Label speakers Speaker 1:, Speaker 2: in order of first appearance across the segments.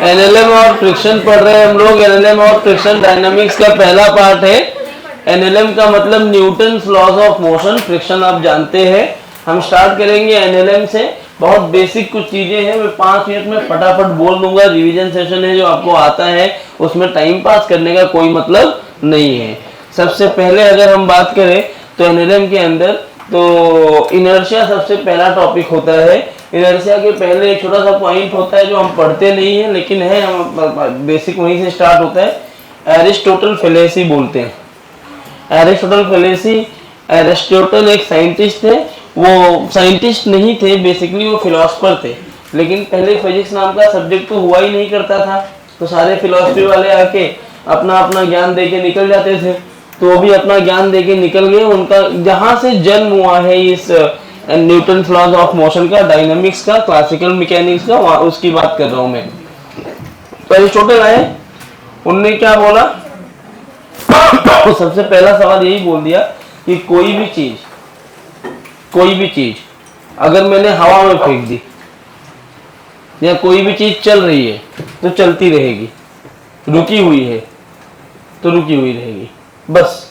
Speaker 1: NLM और friction पढ़ रहे हैं हम लोग। एनएलएम और फ्रिक्शन डायनामिक्स का पहला पार्ट है। एनएलएम का मतलब Newton laws of motion, friction आप जानते हैं। हम स्टार्ट करेंगे एनएलएम से। बहुत बेसिक कुछ चीजें हैं, मैं 5 मिनट में फटाफट बोल दूंगा। रिवीजन सेशन है, जो आपको आता है उसमें टाइम पास करने का कोई मतलब नहीं है। सबसे पहले अगर हम बात करें तो एनएलएम के अंदर तो इनर्शिया सबसे पहला टॉपिक होता है। इनर्शिया के पहले एक छोटा सा पॉइंट होता है जो हम पढ़ते नहीं है, लेकिन है, हम बेसिक वहीं से स्टार्ट होता है। एरिस्टोटल फेलेसी बोलते हैं। एरिस्टोटल फेलेसी, एरिस्टोटल एक साइंटिस्ट थे। वो साइंटिस्ट नहीं थे, बेसिकली वो फिलोसफर थे। लेकिन पहले फिजिक्स नाम का सब्जेक्ट तो हुआ ही नहीं करता था, तो सारे फिलोसफी वाले आके अपना अपना ज्ञान दे के निकल जाते थे। तो वो भी अपना ज्ञान दे के निकल गए। उनका जहाँ से जन्म हुआ है इस न्यूटन लॉज ऑफ मोशन का, डायनामिक्स का, क्लासिकल मैकेनिक्स का, उसकी बात कर रहा हूँ मैं। तो एरिस्टोटल आए, उनने क्या बोला तो सबसे पहला सवाल यही बोल दिया कि कोई भी चीज अगर मैंने हवा में फेंक दी या कोई भी चीज चल रही है तो चलती रहेगी, रुकी हुई है तो रुकी हुई रहेगी। बस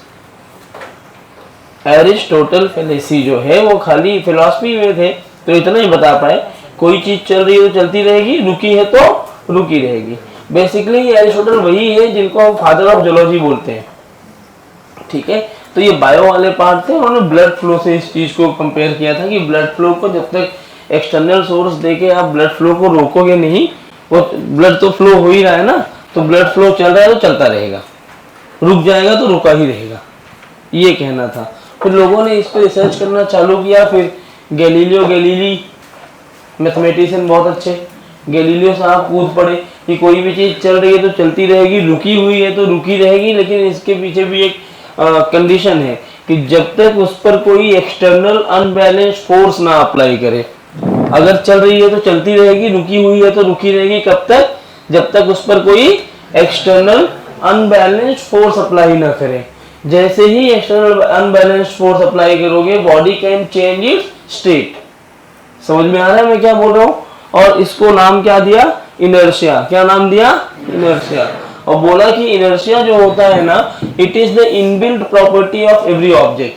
Speaker 1: एरिस्टोटल फेलेसी जो है वो खाली फिलॉसफी में थे, तो इतना ही बता पाए, कोई चीज चल रही है तो चलती रहेगी, रुकी है तो रुकी रहेगी। बेसिकली एरिस्टोटल वही है जिनको हम फादर ऑफ जूलॉजी बोलते हैं। ठीक है, तो ये बायो वाले पार्ट थे। उन्होंने ब्लड फ्लो से इस चीज को कंपेयर किया था कि ब्लड फ्लो को जब तक एक्सटर्नल सोर्स देके आप ब्लड फ्लो को रोकोगे नहीं, वो ब्लड तो फ्लो हो ही रहा है ना, तो ब्लड फ्लो चल रहा है तो चलता रहेगा, रुक जाएगा तो रुका ही रहेगा, ये कहना था। फिर लोगों ने इस पर रिसर्च करना चालू किया। फिर गैलीलियो गैलीली, मैथमेटिशियन बहुत अच्छे, गैलीलियो साहब कूद पड़े कि कोई भी चीज चल रही है तो चलती रहेगी, रुकी हुई है तो रुकी रहेगी, लेकिन इसके पीछे भी एक कंडीशन है कि जब तक उस पर कोई एक्सटर्नल अनबैलेंस्ड फोर्स ना अप्लाई करे। अगर चल रही है तो चलती रहेगी, रुकी हुई है तो रुकी रहेगी। कब तक? जब तक उस पर कोई एक्सटर्नल अनबैलेंस्ड फोर्स अप्लाई ना करे। जैसे ही एक्सटर्नल अनबैलेंस्ड फोर्स अप्लाई करोगे, body can change it's state. समझ में आ रहा है मैं क्या बोल रहा हूँ? और इसको नाम क्या दिया? इनर्शिया। क्या नाम दिया? इनर्शिया। और बोला कि इनर्शिया जो होता है ना, it is the inbuilt property of every object,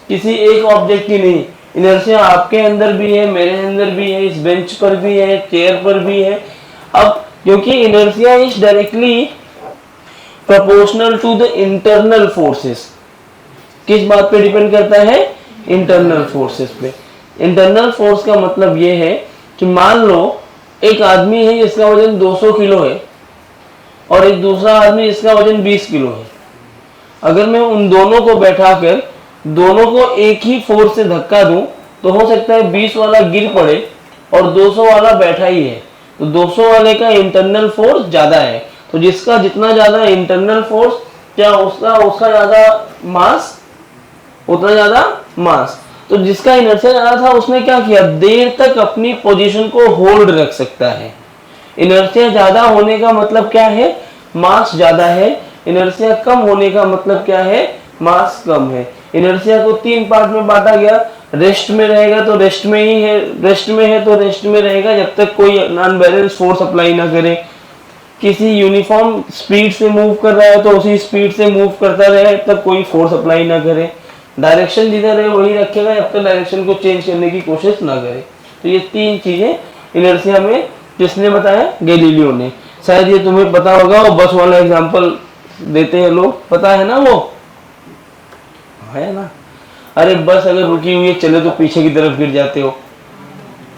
Speaker 1: किसी एक ऑब्जेक्ट की नहीं। इनर्शिया आपके अंदर भी है, मेरे अंदर भी है, इस बेंच पर भी है, चेयर पर भी है। अब क्योंकि inertia is directly proportional to the internal forces. किस बात पे डिपेंड करता है? इंटरनल फोर्सेस पे। इंटरनल फोर्स का मतलब ये है कि मान लो एक आदमी है जिसका वजन 200 किलो है और एक दूसरा आदमी जिसका वजन 20 किलो है। अगर मैं उन दोनों को बैठाकर दोनों को एक ही फोर्स से धक्का दूं तो हो सकता है 20 वाला गिर पड़े और 200 वाला बैठा ही है, तो 200 वाले का इंटरनल फोर्स ज्यादा है। तो जिसका जितना ज्यादा इंटरनल फोर्स, क्या उसका ज्यादा मास, उतना ज्यादा मास। तो जिसका इनर्शिया ज्यादा था उसने क्या किया? देर तक अपनी पोजीशन को होल्ड रख सकता है। इनर्शिया ज्यादा होने का मतलब क्या है? मास ज्यादा है। इनर्शिया कम होने का मतलब क्या है? मास कम है। इनर्शिया को 3 पार्ट में बांटा गया। रेस्ट में रहेगा तो रेस्ट में ही है, रेस्ट में है तो रेस्ट में रहेगा जब तक कोई अनबैलेंस फोर्स अप्लाई ना करे। किसी यूनिफॉर्म स्पीड से मूव कर रहा है तो उसी स्पीड से मूव करता रहे जब तक कोई फोर्स अप्लाई ना करे। डायरेक्शन जिधर है वही रखेगा जब तक डायरेक्शन को चेंज करने की कोशिश ना करे। तो ये 3 चीजें इनर्शिया में किसने बताया? गैलीलियो ने। शायद ये तुम्हें पता होगा, वो बस वाला एग्जांपल देते हैं लोग, पता है ना? वो है ना, अरे बस अगर रुकी हुई है चले तो पीछे की तरफ गिर जाते हो,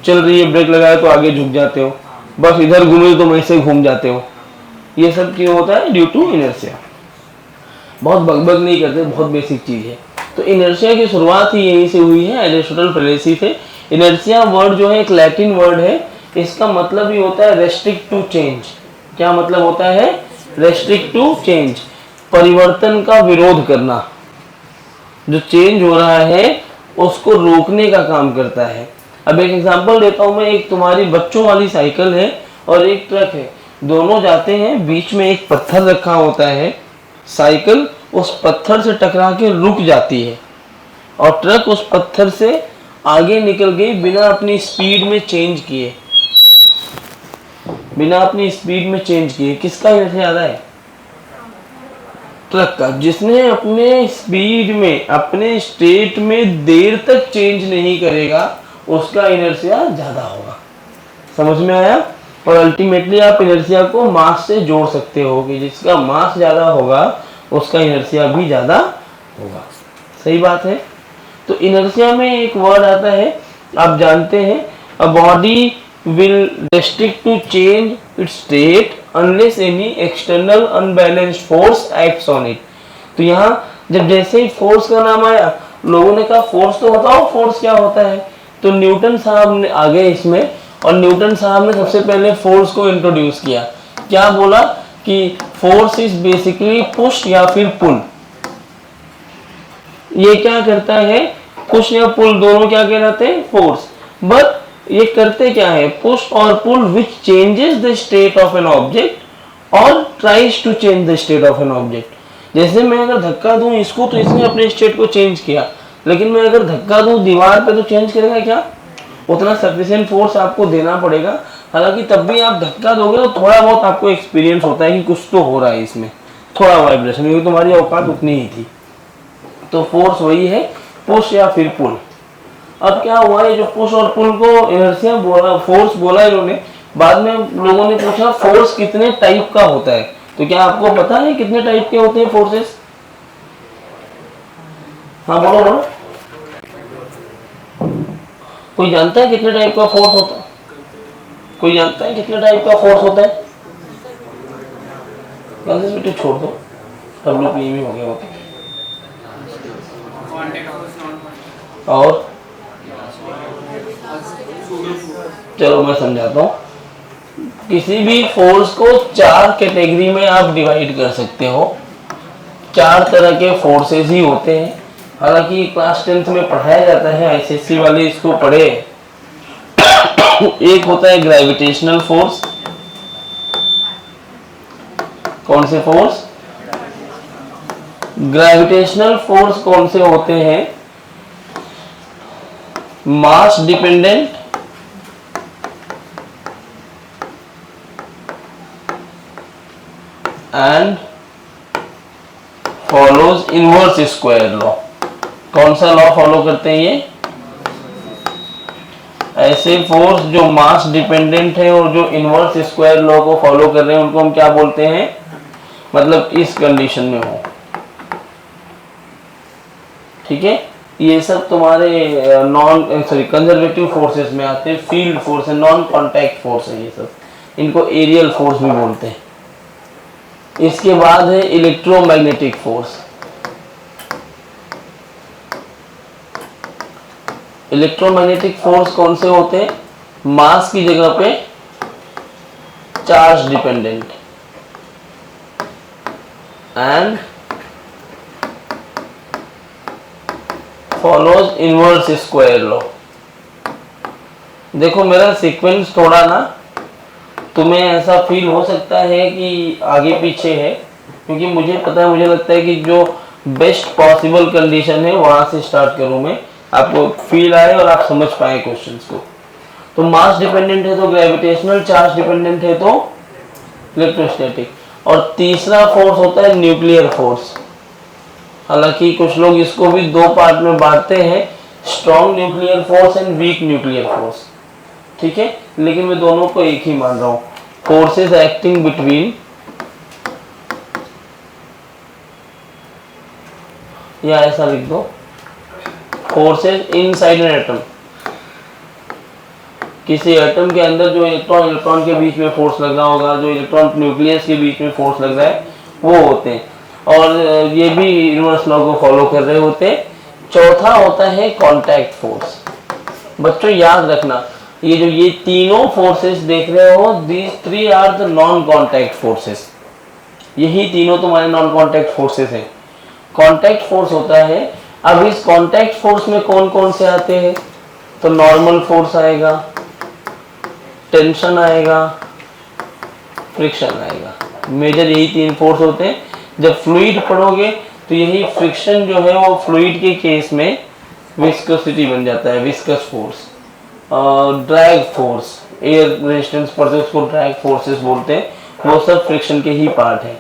Speaker 1: चल रही है ब्रेक लगाए तो आगे झुक जाते हो, बस इधर घूमे तो वैसे घूम जाते हो। ये सब क्यों होता है? Due to inertia. बहुत बकबक नहीं करते, बहुत बेसिक चीज है। तो इनर्शिया की शुरुआत ही यहीं से हुई है, एरिस्टोटल फेलेसी से। इनर्शिया वर्ड जो है एक लैटिन वर्ड है, इसका मतलब ही होता है रेस्ट्रिक्ट टू चेंज। क्या मतलब होता है? रेस्ट्रिक्ट टू चेंज, परिवर्तन का विरोध करना। जो चेंज हो रहा है उसको रोकने का काम करता है। अब एक एग्जांपल देता हूं मैं। एक तुम्हारी बच्चों वाली साइकिल है और एक ट्रक है, दोनों जाते हैं, बीच में एक पत्थर रखा होता है। साइकिल उस पत्थर से टकरा के रुक जाती है और ट्रक उस पत्थर से आगे निकल गई बिना अपनी स्पीड में चेंज किए। बिना अपनी स्पीड में चेंज किए, किसका इनर्शिया ज़्यादा है? ट्रक का। जिसने अपने स्पीड में, अपने स्टेट में देर तक चेंज नहीं करेगा उसका इनर्शिया ज़्यादा होगा। समझ में आया? और अल्टीमेटली आप इनर्शिया को मास से जोड़ सकते हो कि जिसका मास ज़्यादा होगा उसका इनर्शिया भी ज़्यादा होगा। सही बात है। तो इनर्शिया में एक वर्ड आता है, आप जानते हैं, a body will restrict to change its state unless any external unbalanced force acts on it। तो यहाँ जब जैसे ही फोर्स का नाम आया, लोगों ने कहा फोर्स तो बताओ, फोर्स क्या होता है? तो न्यूटन साहब ने आ गए इसमें, और न्यूटन साहब ने सबसे पहले फोर्स को इंट्रोड्यूस किया। क्या बोला कि फोर्स इज बेसिकली पुश या फिर पुल। ये क्या करता है? पुश या पुल दोनों क्या कहलाते हैं? फोर्स। बट ये करते क्या है? पुश और pull which changes the state of an object और tries to change the state of an object. जैसे मैं अगर धक्का दूं इसको तो इसने अपने स्टेट को चेंज किया, लेकिन मैं अगर धक्का दूं दीवार पे तो चेंज करेगा क्या? उतना सफिशिएंट फोर्स आपको देना पड़ेगा। हालांकि तब भी आप धक्का दोगे तो थोड़ा बहुत आपको एक्सपीरियंस होता है कि कुछ तो हो रहा है इसमें, थोड़ा वाइब्रेशन, क्योंकि तुम्हारी औकात उतनी ही थी। तो फोर्स वही है, पुश या फिर पुल। अब क्या हुआ, ये जो पुश और पुल को इनर्शिया बोला, फोर्स बोला इन्होंने, बाद में लोगों ने पूछा फोर्स कितने टाइप का होता है। तो क्या आपको पता है कितने टाइप के होते हैं फोर्सेस? हाँ बोलो बोलो। कोई जानता है कितने टाइप का फोर्स होता है? कोई जानता है कितने टाइप का फोर्स होता है? बेटे छोड़ दो, WPM हो गया वो। और चलो मैं समझाता हूँ। किसी भी फोर्स को 4 कैटेगरी में आप डिवाइड कर सकते हो। 4 तरह के फोर्सेस ही होते हैं। हालांकि क्लास 10th में पढ़ाया जाता है, SSC वाले इसको पढ़े। एक होता है ग्रेविटेशनल फोर्स। कौन से फोर्स? ग्रेविटेशनल फोर्स कौन से होते हैं? Mass dependent and follows inverse square law. कौन सा लॉ फॉलो करते हैं ये? ऐसे फोर्स जो मास डिपेंडेंट है और जो इनवर्स स्क्वायर लॉ को फॉलो कर रहे हैं उनको हम क्या बोलते हैं? मतलब इस कंडीशन में हो। ठीक है, ये सब तुम्हारे कंजर्वेटिव फोर्सेस में आते हैं। फील्ड फोर्स है, नॉन कॉन्टैक्ट फोर्स है ये सब, इनको एरियल फोर्स भी बोलते हैं। इसके बाद है इलेक्ट्रोमैग्नेटिक फोर्स। इलेक्ट्रोमैग्नेटिक फोर्स कौन से होते हैं? मास की जगह पे charge dependent and follows inverse square law. देखो मेरा सीक्वेंस थोड़ा ना तुम्हें ऐसा फील हो सकता है कि आगे पीछे है, क्योंकि मुझे पता है, मुझे लगता है कि जो बेस्ट पॉसिबल कंडीशन है वहां से स्टार्ट करूं मैं, आपको फील आए और आप समझ पाए क्वेश्चंस को। तो मास डिपेंडेंट है तो ग्रेविटेशनल, चार्ज डिपेंडेंट है तो इलेक्ट्रोस्टैटिक, और तीसरा फोर्स होता है न्यूक्लियर फोर्स। हालांकि कुछ लोग इसको भी 2 पार्ट में बांटते हैं, strong nuclear force and weak nuclear force. ठीक है, लेकिन मैं दोनों को एक ही मान रहा हूं। फोर्सेस एक्टिंग बिटवीन, या ऐसा लिख दो, फोर्सेस इनसाइड एन एटम। किसी एटम के अंदर जो इलेक्ट्रॉन इलेक्ट्रॉन के बीच में फोर्स लग रहा होगा, जो इलेक्ट्रॉन न्यूक्लियस के बीच में फोर्स लग रहा है, वो होते हैं, और ये भी इनवर्स लॉ को फॉलो कर रहे होते हैं। चौथा होता है कांटेक्ट फोर्स। बच्चों याद रखना, ये तीनों फोर्सेस देख रहे हो, these 3 are the non contact forces. यही तीनों तुम्हारे नॉन कांटेक्ट फोर्सेस हैं। कांटेक्ट फोर्स होता है, अब इस कांटेक्ट फोर्स में कौन कौन से आते हैं? तो नॉर्मल फोर्स आएगा, टेंशन आएगा, फ्रिक्शन आएगा। मेजर यही 3 फोर्स होते हैं। जब फ्लूइड पढ़ोगे तो यही फ्रिक्शन जो है वो फ्लूइड के केस में विस्कोसिटी बन जाता है, viscous force, drag force, air resistance पढ़ते हैं, उसको ड्रैग फोर्सेस बोलते हैं, वो सब फ्रिक्शन के ही पार्ट है।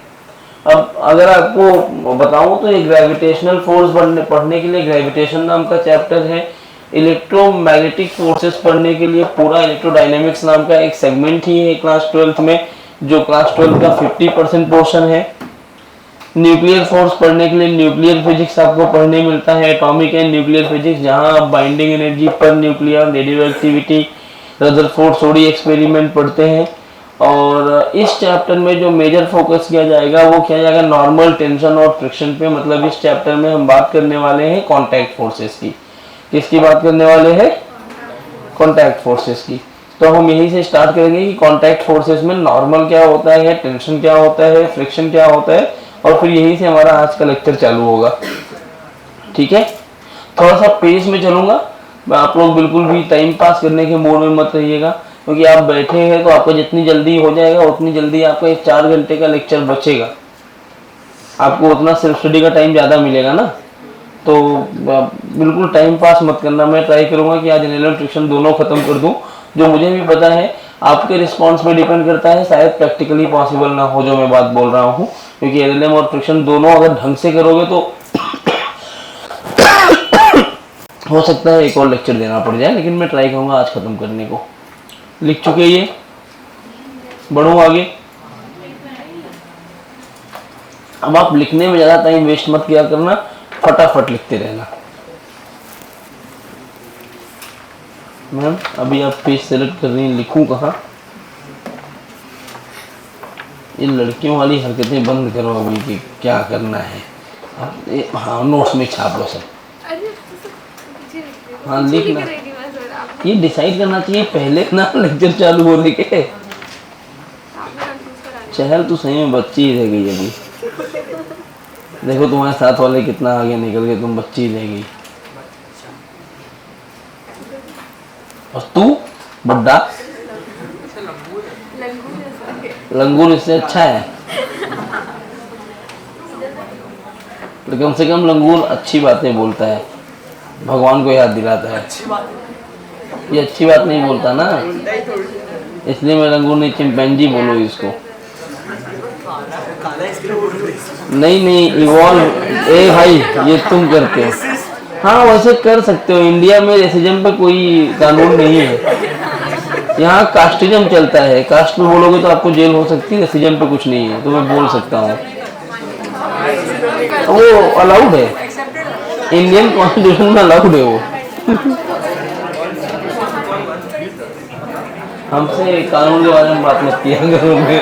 Speaker 1: अब अगर आपको बताऊं तो ये ग्रेविटेशनल फोर्स पढ़ने के लिए ग्रेविटेशन नाम का चैप्टर है। इलेक्ट्रोमैग्नेटिक फोर्सेस पढ़ने के लिए पूरा इलेक्ट्रोडायनेमिक्स नाम का एक सेगमेंट ही है क्लास 12th में, जो क्लास 12 का 50% पोर्शन है। न्यूक्लियर फोर्स पढ़ने के लिए न्यूक्लियर फिजिक्स आपको पढ़ने मिलता है, एटॉमिक एंड न्यूक्लियर फिजिक्स, जहां आप बाइंडिंग एनर्जी पर न्यूक्लियर, रेडियो एक्टिविटी, रदरफोर्ड सोडी एक्सपेरिमेंट पढ़ते हैं। और इस चैप्टर में जो मेजर फोकस किया जाएगा वो किया जाएगा नॉर्मल टेंशन और फ्रिक्शन पे। मतलब इस चैप्टर में हम बात करने वाले हैं कॉन्टैक्ट फोर्सेस की। किसकी बात करने वाले हैं? कॉन्टैक्ट फोर्सेस की। तो हम यहीं से स्टार्ट करेंगे कि कॉन्टैक्ट फोर्सेस में नॉर्मल क्या होता है, टेंशन क्या होता है, फ्रिक्शन क्या होता है, और फिर यहीं से हमारा आज का लेक्चर चालू होगा। ठीक है, थोड़ा सा पेस में चलूंगा मैं, आप लोग बिल्कुल भी टाइम पास करने के मूड में मत रहिएगा, क्योंकि आप बैठे हैं तो आपका जितनी जल्दी हो जाएगा उतनी जल्दी आपका 4 घंटे का लेक्चर बचेगा, आपको उतना सेल्फ स्टडी का टाइम ज़्यादा मिलेगा ना। तो बिल्कुल टाइम पास मत करना। मैं ट्राई करूंगा कि आज एनएलएम फ्रिक्शन दोनों खत्म कर दूं। जो मुझे भी पता है आपके रिस्पॉन्स पे डिपेंड करता है, शायद प्रैक्टिकली पॉसिबल ना हो जो मैं बात बोल रहा हूँ, क्योंकि एलएलएम और फ्रिक्शन दोनों अगर ढंग से करोगे तो हो सकता है एक और लेक्चर देना पड़ जाए, लेकिन मैं ट्राई करूंगा आज खत्म करने को। लिख चुके ये, बढ़ो आगे। अब आप लिखने में ज़्यादा टाइम वेस्ट मत किया करना, फटाफट लिखते रहना। मैम अभी आप पेज सेलेक्ट कर रही हैं, लिखूं कहाँ? ये लड़कियों वाली हरकतें बंद करो अभी कि क्या करना है। हाँ नोट्स में छाप लो सब। हाँ लिखना, ये डिसाइड करना चाहिए पहले ना लेक्चर चालू होने के। चहल तो सही में बच्ची ही रह गई अभी। देखो तुम्हारे साथ वाले कितना आगे निकल गए, तुम बच्ची रह गई। और तू बुड्ढा लंगूर इससे अच्छा है, तो कम से कम लंगूर अच्छी बातें बोलता है, भगवान को याद दिलाता है। ये अच्छी बात नहीं बोलता ना, इसलिए मैं लंगूर नहीं चिंपैंजी बोलो इसको। नहीं इवॉल्व, ए भाई ये तुम करते हो। हाँ वैसे कर सकते हो, इंडिया में रेसिज्म पे कोई कानून नहीं है, यहाँ कास्टिज्म चलता है। कास्ट में बोलोगे तो आपको जेल हो सकती है, रेसिज्म पे कुछ नहीं है, तो मैं बोल सकता हूँ, वो अलाउड है, इंडियन कॉन्स्टिट्यूशन में अलाउड है वो। हमसे कानून के बारे में बात मत किया करोगे।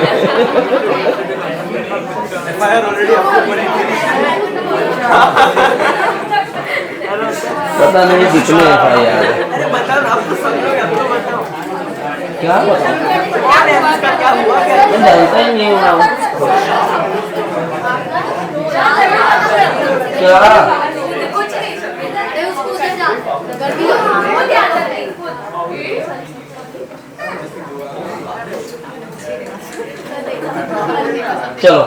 Speaker 1: पता नहीं कितने FIR है, क्या पता, मैं जानता ही नहीं हूँ क्या। चलो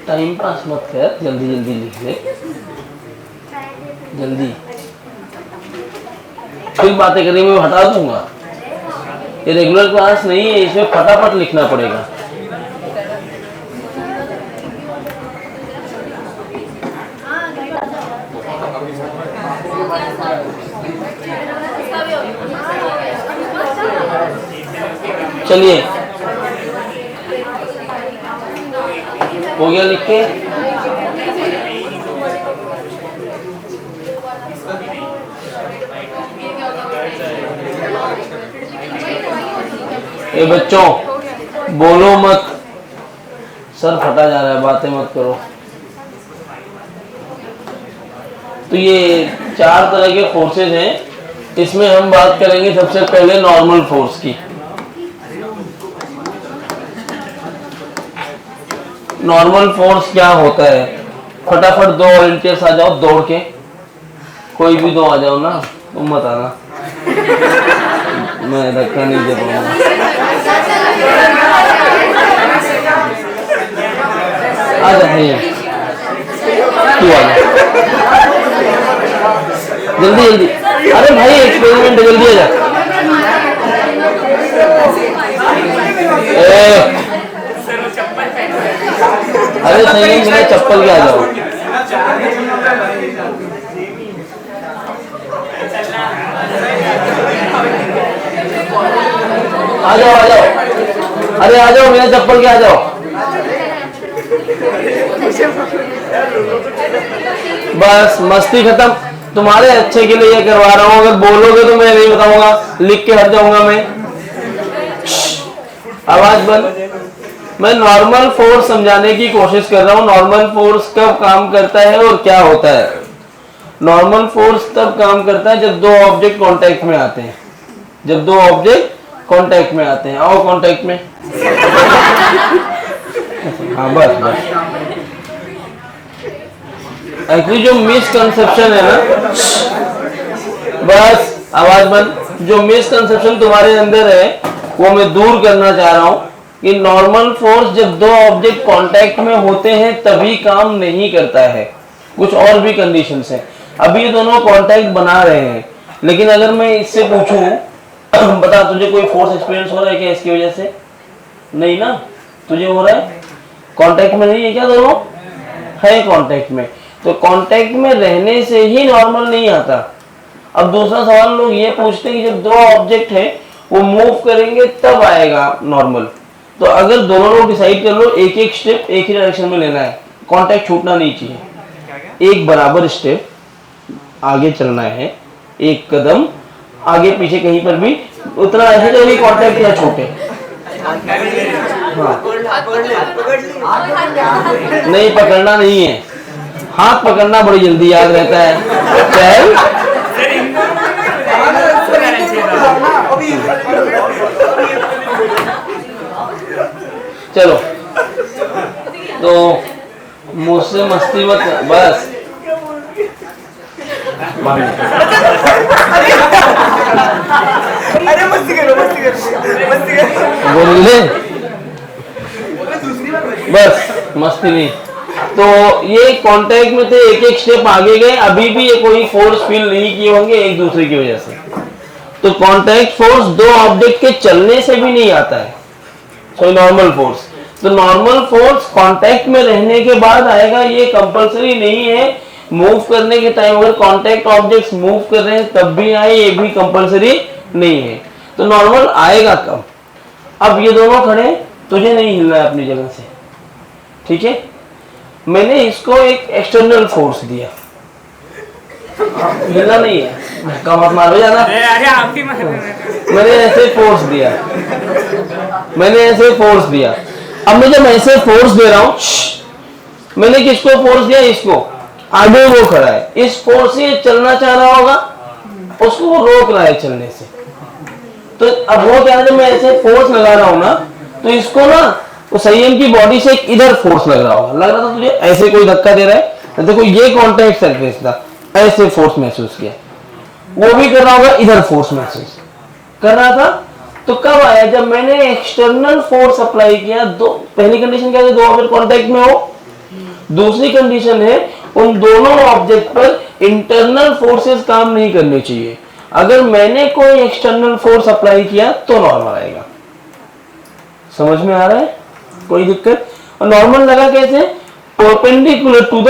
Speaker 1: टाइम पास मत कर, जल्दी जल्दी लिख ले, जल्दी। फिर बातें करें मैं हटा दूंगा, ये रेगुलर क्लास नहीं है, इसमें फटाफट लिखना पड़ेगा। चलिए हो गया लिख के। ए बच्चों बोलो मत, सर फटा जा रहा है, बातें मत करो। तो ये 4 तरह के फोर्सेज हैं, इसमें हम बात करेंगे सबसे पहले नॉर्मल फोर्स की। नॉर्मल फोर्स क्या होता है? फटाफट 2 वॉलंटियर्स आ जाओ दौड़ के, कोई भी 2 आ जाओ ना, तुम मत आना, मैं धक्का नहीं दे पाऊंगा। आ जाए तू आ जा जल्दी जल्दी। अरे भाई एक्सपेरिमेंट जल्दी आ जा। अरे सही है, मेरा चप्पल के आ जाओ। आ जाओ आ जाओ, अरे आ जाओ, मेरा चप्पल के आ जाओ। बस मस्ती खत्म, तुम्हारे अच्छे के लिए ये करवा रहा हूँ। अगर बोलोगे तो मैं नहीं बताऊंगा, लिख के हट जाऊंगा मैं। आवाज बंद। मैं नॉर्मल फोर्स समझाने की कोशिश कर रहा हूँ। नॉर्मल फोर्स कब काम करता है और क्या होता है। नॉर्मल फोर्स तब काम करता है जब दो ऑब्जेक्ट कांटेक्ट में आते हैं। जब दो ऑब्जेक्ट कांटेक्ट में आते हैं, आओ कांटेक्ट में। हाँ बस बस। एक्चुअली जो मिसकंसेप्शन है ना, बस आवाज बंद। जो मिसकंसेप्शन तुम्हारे अंदर है वो मैं दूर करना चाह रहा हूँ कि नॉर्मल फोर्स जब दो ऑब्जेक्ट कांटेक्ट में होते हैं तभी काम नहीं करता है। कुछ और भी कंडीशंस हैं। अभी ये दोनों कांटेक्ट बना रहे हैं, लेकिन अगर मैं इससे पूछूं बता तुझे कोई फोर्स एक्सपीरियंस हो रहा है क्या इसकी वजह से? नहीं ना, तुझे हो रहा है? कांटेक्ट में नहीं है क्या दोनों? है कांटेक्ट में। तो कांटेक्ट में रहने से ही नॉर्मल नहीं आता। अब दूसरा सवाल लोग ये पूछते हैं कि जब दो ऑब्जेक्ट है वो मूव करेंगे तब आएगा नॉर्मल। तो अगर दोनों लोग डिसाइड कर लो एक एक स्टेप एक ही डायरेक्शन में लेना है, कांटेक्ट छूटना नहीं चाहिए। एक बराबर स्टेप आगे चलना है, एक कदम आगे पीछे कहीं पर भी उतना ऐसे तो कांटेक्ट ना छूटे। हाँ। नहीं पकड़ना नहीं है, हाथ पकड़ना बड़ी जल्दी याद रहता है। चल चलो, तो मुझसे मस्ती मत, बस
Speaker 2: अरे मस्ती करो मस्ती करो मस्ती करो।
Speaker 1: बोलिए बस मस्ती नहीं। तो ये कांटेक्ट में थे, एक एक स्टेप आगे गए, अभी भी ये कोई फोर्स फील नहीं किए होंगे एक दूसरे की वजह से। तो कांटेक्ट फोर्स दो ऑब्जेक्ट के चलने से भी नहीं आता है, सो नॉर्मल फोर्स। तो नॉर्मल फोर्स कांटेक्ट में रहने के बाद आएगा, ये कंपलसरी नहीं है। मूव करने के टाइम अगर कांटेक्ट ऑब्जेक्ट्स मूव कर रहे हैं तब भी आए, ये भी कंपलसरी नहीं है। तो नॉर्मल आएगा कब? अब ये दोनों खड़े, तुझे नहीं हिलना है अपनी जगह से, ठीक है? मैंने इसको एक एक्सटर्नल फोर्स दिया, हिलना नहीं है, धक्का मत मारो जाना। मैंने ऐसे फोर्स दिया, मैंने ऐसे फोर्स दिया। अब मैं जब ऐसे फोर्स दे रहा हूं, मैंने किसको फोर्स दिया? इसको। आगे वो खड़ा है, इस फोर्स से चलना चाह रहा होगा, उसको वो रोक रहा है चलने से। तो अब वो क्या है, जब मैं ऐसे फोर्स लगा रहा हूं ना, तो इसको ना वो संयम की बॉडी से इधर फोर्स लग रहा होगा। लग रहा था तुझे ऐसे कोई धक्का दे रहा है, देखो ये कॉन्टैक्ट सरफेस था, ऐसे फोर्स महसूस किया। वो भी कर रहा होगा, इधर फोर्स महसूस कर रहा था। तो कब आया? जब मैंने एक्सटर्नल फोर्स अप्लाई किया। दो, पहली कंडीशन क्या है? दो ऑब्जेक्ट कांटेक्ट में हो। दूसरी कंडीशन है उन दोनों ऑब्जेक्ट पर इंटरनल फोर्सेस काम नहीं करने चाहिए। अगर मैंने कोई एक्सटर्नल फोर्स अप्लाई किया तो नॉर्मल आएगा। समझ में आ रहा है? कोई दिक्कत? और नॉर्मल लगा कैसे? Perpendicular to the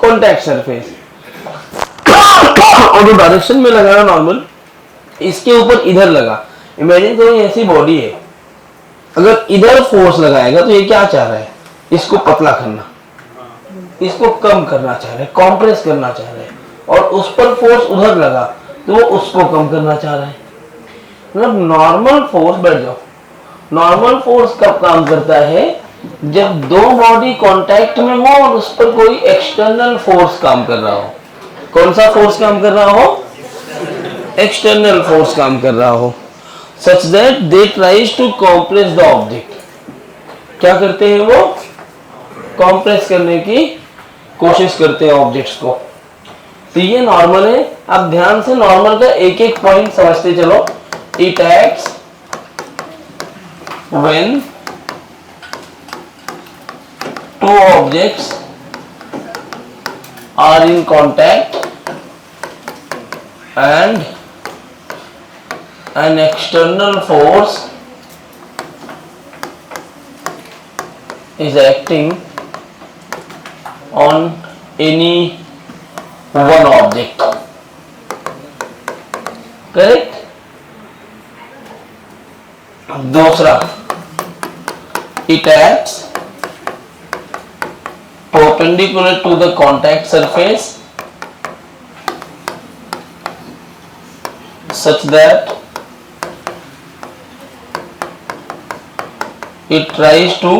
Speaker 1: contact surface. और जो डायरेक्शन में लगा नॉर्मल, इसके ऊपर इधर लगा। इमेजिन करो ऐसी बॉडी है, अगर इधर फोर्स लगाएगा तो ये क्या चाह रहा है? इसको पतला करना, इसको कम करना चाह रहे हैं, कॉम्प्रेस करना चाह रहे हैं। और उस पर फोर्स उधर लगा तो वो उसको कम करना चाह रहा है। मतलब नॉर्मल फोर्स, बैठ जाओ, नॉर्मल फोर्स कब काम करता है? जब दो बॉडी कांटेक्ट में हो और उस पर कोई एक्सटर्नल फोर्स काम कर रहा हो। कौन सा फोर्स काम कर रहा हो? एक्सटर्नल फोर्स काम कर रहा हो, such that they tries to compress the object. क्या करते हैं वो? कॉम्प्रेस करने की कोशिश करते हैं ऑब्जेक्ट्स को। तो ये नॉर्मल है। अब ध्यान से नॉर्मल का एक एक पॉइंट समझते चलो। It acts when two objects are in contact and an external force is acting on any one object. Correct. दूसरा, it acts perpendicular to the contact surface such that it tries to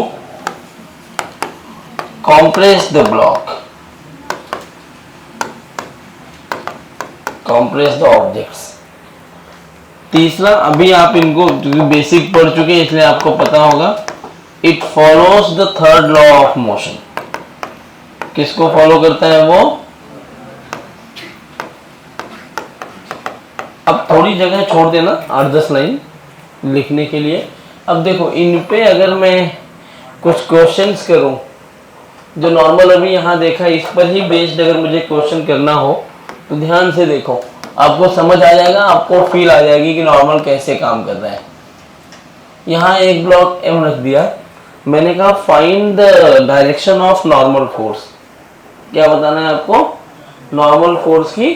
Speaker 1: compress the block, compress the objects। तीसरा, अभी आप इनको basic पढ़ चुके हैं इसलिए आपको पता होगा, it follows the third law of motion. किसको फॉलो करता है वो? अब थोड़ी जगह छोड़ देना 8-10 लाइन लिखने के लिए। अब देखो, इन पे अगर मैं कुछ क्वेश्चंस करूं, जो नॉर्मल अभी यहाँ देखा इस पर ही बेस्ड अगर मुझे क्वेश्चन करना हो तो ध्यान से देखो, आपको समझ आ जाएगा, आपको फील आ जाएगी कि नॉर्मल कैसे काम कर रहा है। यहाँ एक ब्लॉक एम रख दिया, मैंने कहा find the direction of normal force. क्या बताना है आपको? नॉर्मल फोर्स की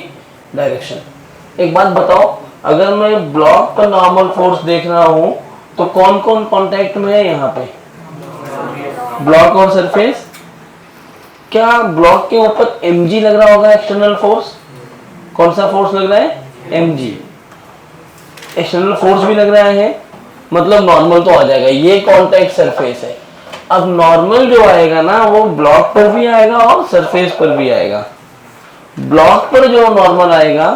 Speaker 1: डायरेक्शन। एक बात बताओ, अगर मैं ब्लॉक पर नॉर्मल फोर्स देख रहा हूं तो कौन कौन कांटेक्ट में है यहाँ पे? ब्लॉक और सरफेस। क्या ब्लॉक के ऊपर mg लग रहा होगा एक्सटर्नल फोर्स? कौन सा फोर्स लग रहा है? mg। एक्सटर्नल फोर्स भी लग रहा है, मतलब नॉर्मल तो आ जाएगा। ये कांटेक्ट सरफेस है। अब नॉर्मल जो आएगा ना वो ब्लॉक पर भी आएगा और सरफेस पर भी आएगा। ब्लॉक पर जो नॉर्मल आएगा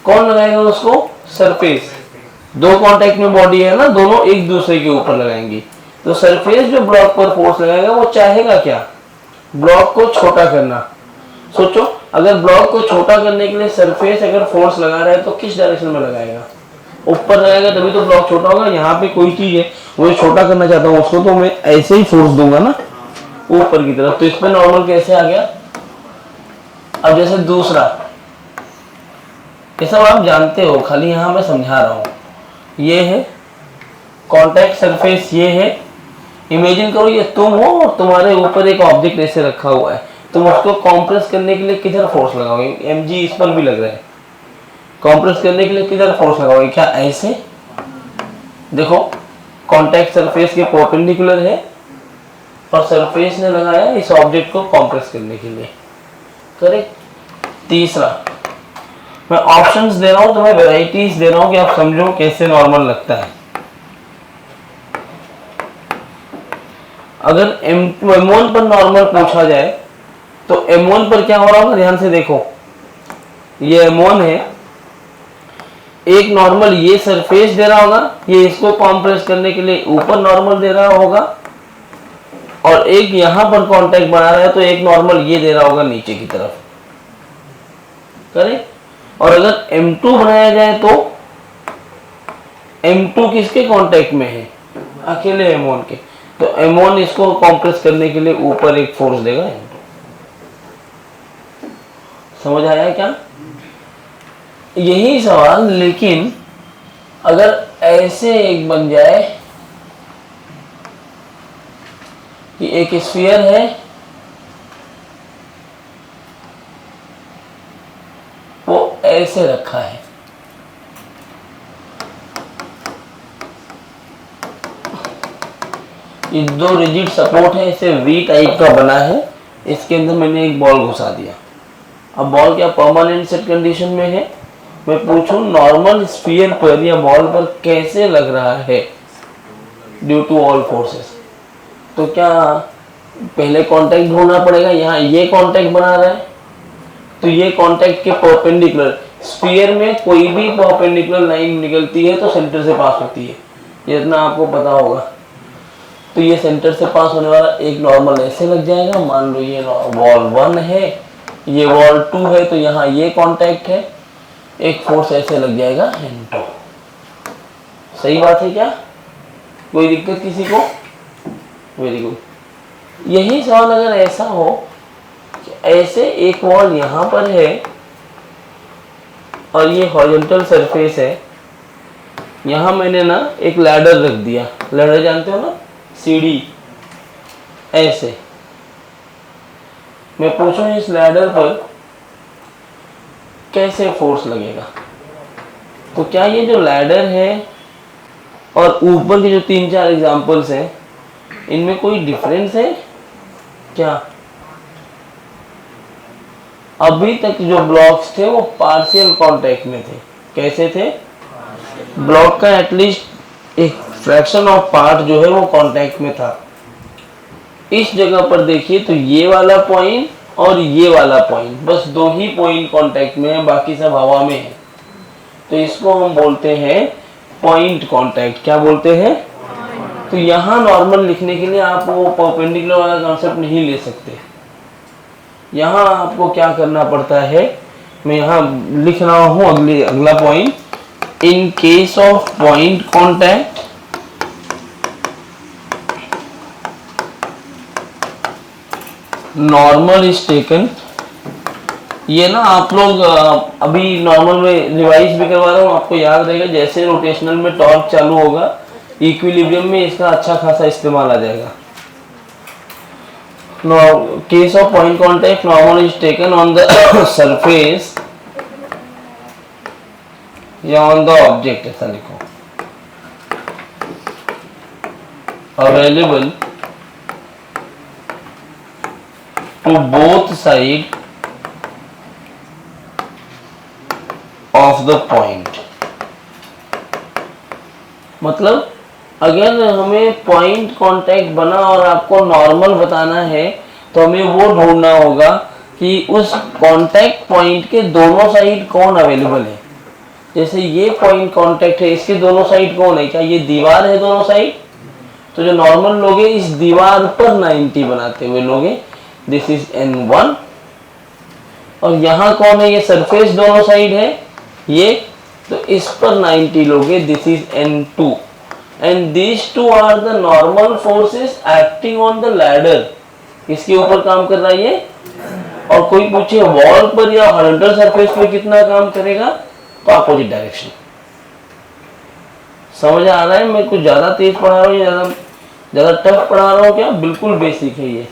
Speaker 1: कौन लगाएगा उसको? सरफेस। दो कांटेक्ट में बॉडी है ना, दोनों एक दूसरे के ऊपर लगाएंगी, तो सरफेस जो ब्लॉक पर फोर्स लगाएगा वो चाहेगा क्या? ब्लॉक को छोटा करना। सोचो, अगर ब्लॉक को छोटा करने के लिए सरफेस अगर फोर्स लगा रहा है तो किस डायरेक्शन में लगाएगा? ऊपर लगाएगा तभी तो ब्लॉक छोटा होगा। यहाँ पे कोई चीज है वो छोटा करना चाहता हूँ उसको, तो मैं ऐसे ही फोर्स दूंगा ना ऊपर की तरफ, तो इसमें नॉर्मल कैसे आ गया? अब जैसे दूसरा, ये सब आप जानते हो, खाली यहाँ मैं समझा रहा हूँ। ये है कॉन्टैक्ट सरफेस, ये है। इमेजिन करो ये तुम हो और तुम्हारे ऊपर एक ऑब्जेक्ट ऐसे रखा हुआ है, तुम उसको कॉम्प्रेस करने के लिए किधर फोर्स लगाओगे? mg इस पर भी लग रहा है। कॉम्प्रेस करने के लिए किधर फोर्स लगाओगे? क्या ऐसे? देखो, कॉन्टैक्ट सरफेस के परपेंडिकुलर है और सरफेस ने लगाया इस ऑब्जेक्ट को कॉम्प्रेस करने के लिए। करेक्ट। तीसरा, मैं ऑप्शंस दे रहा हूं, तुम्हें वैरायटीज दे रहा हूं कि आप समझो कैसे नॉर्मल लगता है। अगर M1 पर नॉर्मल पूछा जाए तो M1 पर क्या हो रहा होगा? ध्यान से देखो, ये M1 है, एक नॉर्मल ये सरफेस दे रहा होगा, ये इसको कॉम्प्रेस करने के लिए ऊपर नॉर्मल दे रहा होगा, और एक यहां पर कांटेक्ट बना रहा है तो एक नॉर्मल ये दे रहा होगा नीचे की तरफ। करेक्ट। और अगर M2 बनाया जाए तो M2 किसके कांटेक्ट में है? अकेले M1 के, तो M1 इसको कॉम्प्रेस करने के लिए ऊपर एक फोर्स देगा M2। समझ आया क्या? यही सवाल, लेकिन अगर ऐसे एक बन जाए कि एक स्फीयर है, वो ऐसे रखा है, ये दो रिजिड सपोर्ट है, इसे वी टाइप का बना है, इसके अंदर मैंने एक बॉल घुसा दिया। अब बॉल क्या परमानेंट सेट कंडीशन में है? मैं पूछूं नॉर्मल स्फीयर पर या बॉल पर कैसे लग रहा है ड्यू टू ऑल फोर्सेस, तो क्या पहले कांटेक्ट ढूंढना पड़ेगा? यहाँ ये कांटेक्ट बना रहा है तो ये कांटेक्ट के परपेंडिकुलर, स्फीयर में कोई भी परपेंडिकुलर लाइन निकलती है तो सेंटर से पास होती है, ये इतना आपको पता होगा। तो ये सेंटर से पास होने वाला एक नॉर्मल ऐसे लग जाएगा। मान लो ये वॉल 1 है, ये वॉल 2 है, तो यहाँ ये कांटेक्ट है, एक फोर्स ऐसे लग जाएगा M2। सही बात है क्या? कोई दिक्कत किसी को? Very good. यही सवाल अगर ऐसा हो कि ऐसे एक वॉल यहाँ पर है और ये हॉरिजॉन्टल सरफेस है। यहाँ मैंने ना एक लैडर रख दिया, लैडर जानते हो ना, सीढ़ी, ऐसे। मैं पूछूं इस लैडर पर कैसे फोर्स लगेगा, तो क्या ये जो लैडर है और ऊपर के जो 3-4 एग्जांपल्स हैं इनमें कोई डिफरेंस है क्या? अभी तक जो ब्लॉक्स थे वो पार्शियल कांटेक्ट में थे। कैसे थे? ब्लॉक का एटलीस्ट एक फ्रैक्शन ऑफ पार्ट जो है वो कांटेक्ट में था। इस जगह पर देखिए तो ये वाला पॉइंट और ये वाला पॉइंट, बस 2 ही पॉइंट कांटेक्ट में है, बाकी सब हवा में है। तो इसको हम बोलते हैं पॉइंट कांटेक्ट। क्या बोलते हैं? तो यहाँ नॉर्मल लिखने के लिए आप वो परपेंडिकुलर वाला कॉन्सेप्ट नहीं ले सकते। यहाँ आपको क्या करना पड़ता है, मैं यहाँ लिख रहा हूँ अगला point, in case of point contact normal is taken. ये ना आप लोग अभी नॉर्मल में रिवाइज भी करवा रहा हूँ, आपको याद रहेगा। जैसे रोटेशनल में टॉर्क चालू होगा, इक्विलिब्रियम में इसका अच्छा खासा इस्तेमाल आ जाएगा। Case of point contact normal is taken on the surface या ऑन द ऑब्जेक्ट, ऐसा लिखो, available to both side of the point. मतलब अगर हमें पॉइंट कांटेक्ट बना और आपको नॉर्मल बताना है तो हमें वो ढूंढना होगा कि उस कांटेक्ट पॉइंट के दोनों साइड कौन अवेलेबल है। जैसे ये पॉइंट कांटेक्ट है, इसके दोनों साइड कौन है? क्या ये दीवार है दोनों साइड? तो जो नॉर्मल लोग हैं इस दीवार पर 90 बनाते हुए लोग हैं, दिस इज N1। और यहाँ कौन है? ये सरफेस दोनों साइड है ये, तो इस पर 90 लोग हैं, this is N2। And these two are the normal forces acting on the ladder. इसके ऊपर काम कर रहा है ये। और कोई पूछे वॉल पर या हॉरिजॉन्टल सरफेस पर कितना काम करेगा, तो अपोजिट डायरेक्शन। समझ आ रहा है? मैं कुछ ज्यादा तेज पढ़ा रहा हूँ या ज्यादा टफ पढ़ा रहा हूँ क्या? बिल्कुल बेसिक है ये।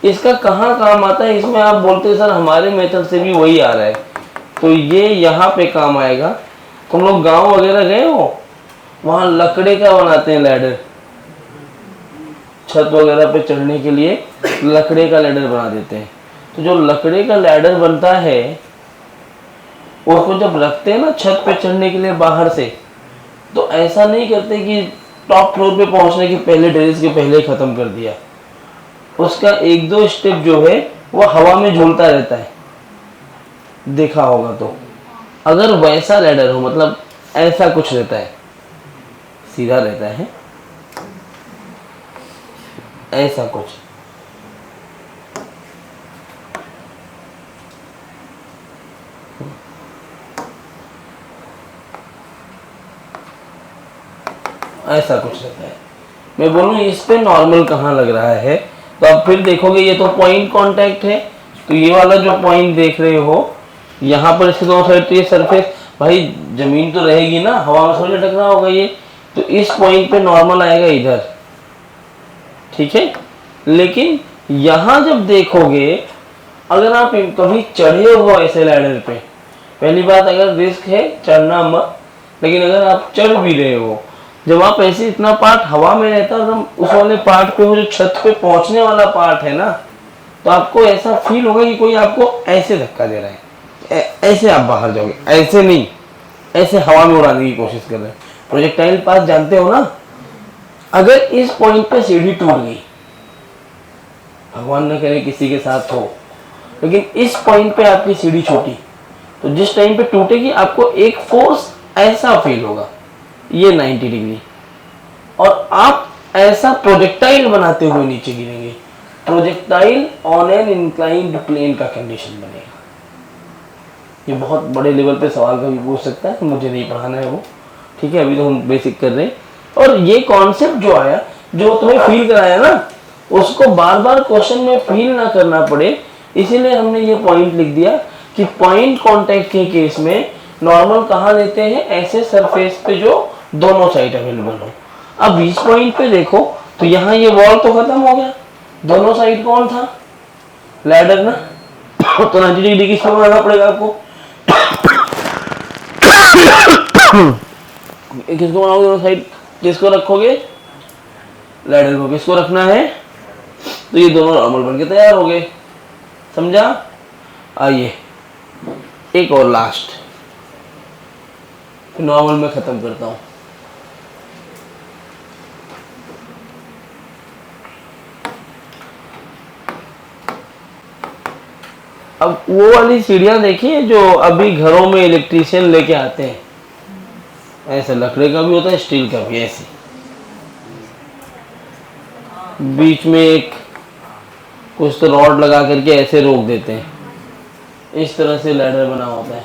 Speaker 1: इसका कहाँ काम आता है? इसमें आप बोलते हैं सर हमारे मेथड से भी वही आ रहा है, तो ये यहाँ पे काम आएगा। तुम लोग गांव वगैरह गए हो, वहां लकड़े का बनाते हैं लैडर, छत वगैरह पे चढ़ने के लिए लकड़े का लैडर बना देते हैं। तो जो लकड़े का लैडर बनता है उसको जब रखते हैं ना छत पे चढ़ने के लिए बाहर से, तो ऐसा नहीं करते कि टॉप फ्लोर पे पहुंचने के पहले टेरेस के पहले खत्म कर दिया। उसका 1-2 स्टेप जो है वो हवा में झूलता रहता है, देखा होगा। तो अगर वैसा लैडर हो, मतलब ऐसा कुछ रहता है, सीधा रहता है, ऐसा कुछ, ऐसा कुछ रहता है। मैं बोलूँ इस पे नॉर्मल कहाँ लग रहा है, तो अब फिर देखोगे ये तो पॉइंट कांटेक्ट है। तो ये वाला जो पॉइंट देख रहे हो यहाँ पर, इसके दोनों साइड, तो ये सरफेस, भाई जमीन तो रहेगी ना, हवा में थोड़ी लटक रहा होगा ये, तो इस पॉइंट पे नॉर्मल आएगा इधर, ठीक है। लेकिन यहाँ जब देखोगे, अगर आप कभी चढ़े हो ऐसे लैडर पे, पहली बात अगर रिस्क है चढ़ना मत, लेकिन अगर आप चढ़ भी रहे हो, जब आप ऐसे इतना पार्ट हवा में रहता है, तो उस वाले पार्ट पे हो जो छत पे पहुंचने वाला पार्ट है ना, तो आपको ऐसा फील होगा कि कोई आपको ऐसे धक्का दे रहा है, ऐसे आप बाहर जाओगे, ऐसे नहीं, ऐसे हवा में उड़ाने की कोशिश कर रहे हैं। प्रोजेक्टाइल पाथ जानते हो ना, अगर इस पॉइंट पे सीढ़ी टूट गई, भगवान न करे किसी के साथ हो, लेकिन इस पॉइंट पे आपकी सीढ़ी छोटी, तो जिस टाइम पे टूटेगी आपको एक फोर्स ऐसा फील होगा, ये 90 डिग्री, और आप ऐसा प्रोजेक्टाइल बनाते हुए नीचे गिरेंगे। Projectile on an inclined plane का कंडीशन बनेगा। ये बहुत बड़े लेवल पे सवाल कभी पूछ सकता है, मुझे नहीं पढ़ाना है वो, ठीक है, अभी तो हम बेसिक कर रहे हैं। और ये कॉन्सेप्ट जो आया, जो तुम्हें फील कराया ना, उसको बार बार क्वेश्चन में फील ना करना पड़े, इसीलिए हमने ये पॉइंट लिख दिया कि पॉइंट कांटेक्ट के केस में नॉर्मल कहाँ लेते हैं? ऐसे सरफेस पे जो दोनों साइड अवेलेबल हो। अब इस पॉइंट पे देखो तो यहाँ ये वॉल तो खत्म हो गया, दोनों साइड कौन था? लैडर ना। तो 90 डिग्री किसको बनाना पड़ेगा आपको? किसको बनाओगे दोनों साइड? किसको रखोगे? लैडर को। किसको रखना है? तो ये दोनों नॉर्मल बनके तैयार हो गए। समझा? आइए एक और लास्ट नॉर्मल में खत्म करता हूं। अब वो वाली सीढ़ियां देखिए जो अभी घरों में इलेक्ट्रीशियन लेके आते हैं, ऐसे लकड़ी का भी होता है, स्टील का भी। ऐसी बीच में एक कुछ तो रॉड लगा करके ऐसे रोक देते हैं, इस तरह से लैडर बना होता है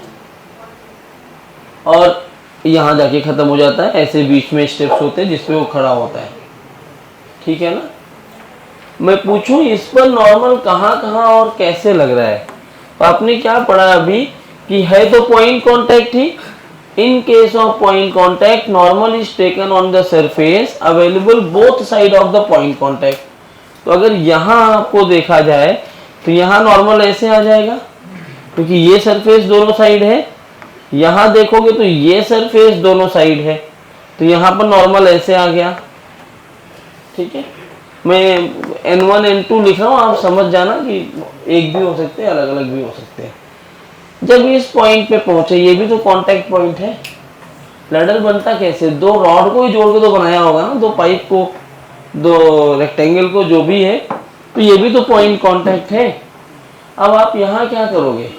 Speaker 1: और यहाँ जाके खत्म हो जाता है। ऐसे बीच में स्टेप्स होते हैं जिसपे वो खड़ा होता है। ठीक है ना? मैं पूछूं इस पर नॉर्मल कहाँ कहाँ और कैसे लग रहा है? तो आपने क्या पढ़ा अभी कि है तो point contact he. In case of point contact normal is taken on the surface available both side of the point contact. तो अगर यहाँ आपको देखा जाए तो यहाँ नॉर्मल ऐसे आ जाएगा क्योंकि ये सरफेस दोनों साइड है। यहाँ देखोगे तो ये सरफेस दोनों साइड है, तो यहाँ पर नॉर्मल ऐसे आ गया। ठीक है, मैं N1 N2 लिख रहा हूँ, आप समझ जाना कि एक भी हो सकते हैं, अलग अलग भी हो सकते हैं। जब इस पॉइंट पे पहुंचे, ये भी तो कांटेक्ट पॉइंट है। लैडर बनता कैसे? दो रॉड को ही जोड़ के तो बनाया होगा ना, दो पाइप को, दो रेक्टेंगल को, जो भी है। तो ये भी तो पॉइंट कांटेक्ट है। अब आप यहाँ क्या करोगे?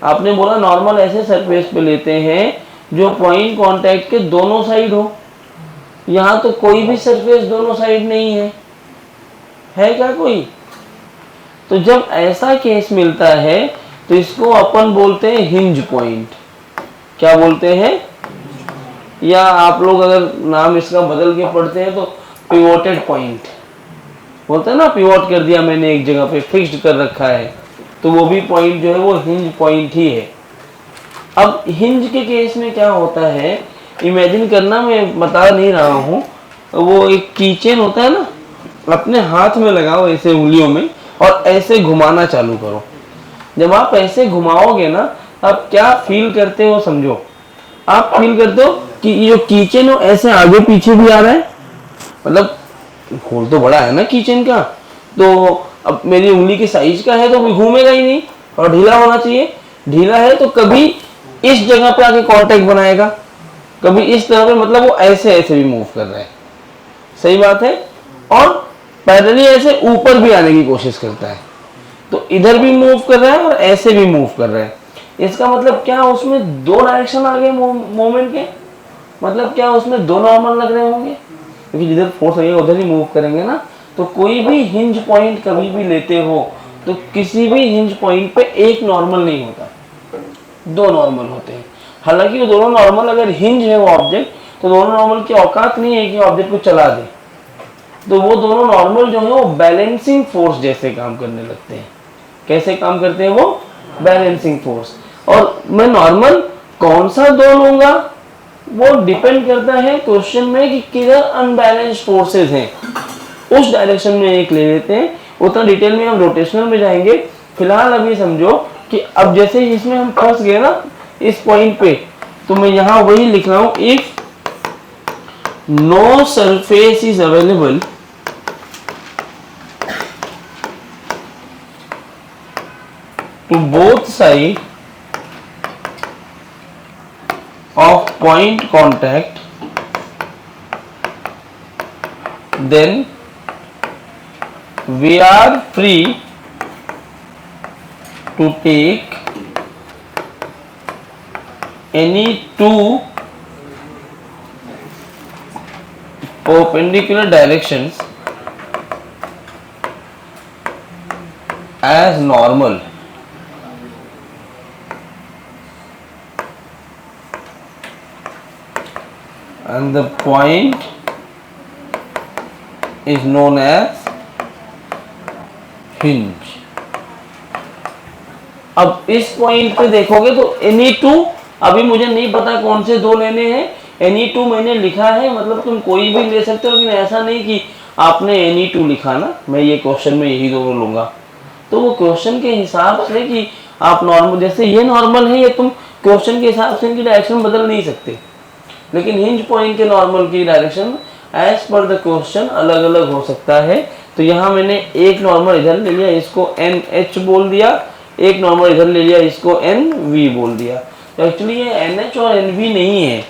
Speaker 1: आपने बोला नॉर्मल ऐसे सरफेस पे लेते हैं जो पॉइंट कांटेक्ट के दोनों साइड हो। यहाँ तो कोई भी सरफेस दोनों साइड नहीं है क्या कोई? तो जब ऐसा केस मिलता है तो इसको अपन बोलते हैं हिंज पॉइंट। क्या बोलते हैं? या आप लोग अगर नाम इसका बदल के पढ़ते हैं तो पिवोटेड पॉइंट बोलते हैं ना। पिवोट कर दिया मैंने, एक जगह पे फिक्स्ड कर रखा है, तो वो भी पॉइंट जो है वो हिंज पॉइंट ही है। अब हिंज के केस में क्या होता है, इमेजिन करना, मैं बता नहीं रहा हूँ। वो एक कीचेन होता है ना, अपने हाथ में लगाओ ऐसे उंगलियों में और ऐसे घुमाना चालू करो। जब आप ऐसे घुमाओगे ना, आप क्या फील करते हो समझो। आप फील करते हो कि ये जो कीचेन हो ऐसे आगे पीछे भी आ रहा है, मतलब होल तो बड़ा है ना कीचेन का, तो अब मेरी उंगली की साइज का है तो भी घूमेगा ही नहीं और ढीला होना चाहिए। ढीला है तो कभी इस जगह पे आके कांटेक्ट बनाएगा, कभी इस तरह पे, मतलब वो ऐसे ऐसे भी मूव कर रहा है। सही बात है। और पैरेलली ऐसे ऊपर भी आने की कोशिश करता है, तो इधर भी मूव कर रहा है और ऐसे भी मूव कर रहा है। इसका मतलब क्या, उसमें दो डायरेक्शन आ गए मूवमेंट के। मतलब क्या, उसमें दो नॉर्मल लग रहे होंगे, क्योंकि जिधर फोर्स लगेगा उधर ही मूव करेंगे ना। तो कोई भी हिंज पॉइंट कभी भी लेते हो तो किसी भी हिंज पॉइंट पे एक नॉर्मल नहीं होता, दो नॉर्मल होते हैं। हालांकि वो दोनों नॉर्मल अगर हिंज है वो ऑब्जेक्ट, तो दोनों नॉर्मल की औकात नहीं है कि ऑब्जेक्ट को चला दे। तो वो दोनों नॉर्मल जो है वो बैलेंसिंग फोर्स जैसे काम करने लगते हैं। कैसे काम करते हैं वो? Balancing force. और मैं नॉर्मल कौन सा दो लूंगा वो डिपेंड करता है क्वेश्चन में कि किधर अनबैलेंस्ड फोर्सेस हैं, उस डायरेक्शन में एक ले लेते हैं। उतना डिटेल में हम रोटेशनल में जाएंगे। फिलहाल अभी समझो कि अब जैसे इसमें हम फंस गए ना इस पॉइंट पे, तो मैं यहां वही लिख रहा हूं, if no surface is available to both side of point contact, then we are free to take any two perpendicular directions as normal. And the point is known as hinge. अब इस पॉइंट पे देखोगे तो any two अभी मुझे नहीं पता कौन से दो लेने हैं, एनी टू मैंने लिखा है, मतलब तुम कोई भी ले सकते हो, लेकिन ऐसा नहीं कि आपने एनी टू लिखा ना मैं ये क्वेश्चन में यही दोनों लूंगा। तो वो क्वेश्चन के हिसाब से कि आप नॉर्मल, जैसे ये नॉर्मल है, ये तुम क्वेश्चन के हिसाब से इनकी डायरेक्शन बदल नहीं सकते, लेकिन हिंज पॉइंट के नॉर्मल की direction as per the question अलग अलग हो सकता है। तो यहाँ मैंने एक नॉर्मल इधर ले लिया, इसको एन एच बोल दिया, एक नॉर्मल इधर ले लिया, इसको एन वी बोल दिया। तो एक्चुअली ये एन एच और एन वी नहीं है,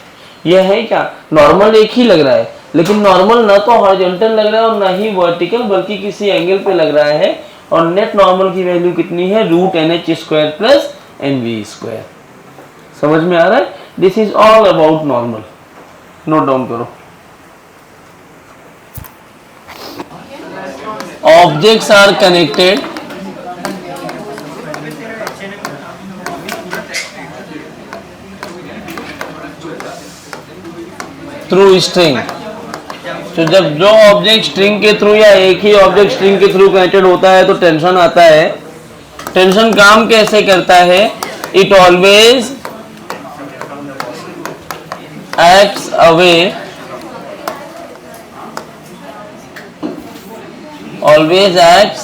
Speaker 1: यह है क्या, नॉर्मल एक ही लग रहा है, लेकिन नॉर्मल ना तो हॉरिजॉन्टल लग रहा है और ना ही वर्टिकल, बल्कि किसी एंगल पे लग रहा है। और नेट नॉर्मल की वैल्यू कितनी है, root n h square plus n v square. समझ में आ रहा है? This is all about normal. Note down करो। Objects are connected through string. तो जब जो ऑब्जेक्ट स्ट्रिंग के थ्रू या एक ही ऑब्जेक्ट स्ट्रिंग के थ्रू कनेक्टेड होता है तो टेंशन आता है। टेंशन काम कैसे करता है, it always acts away, always acts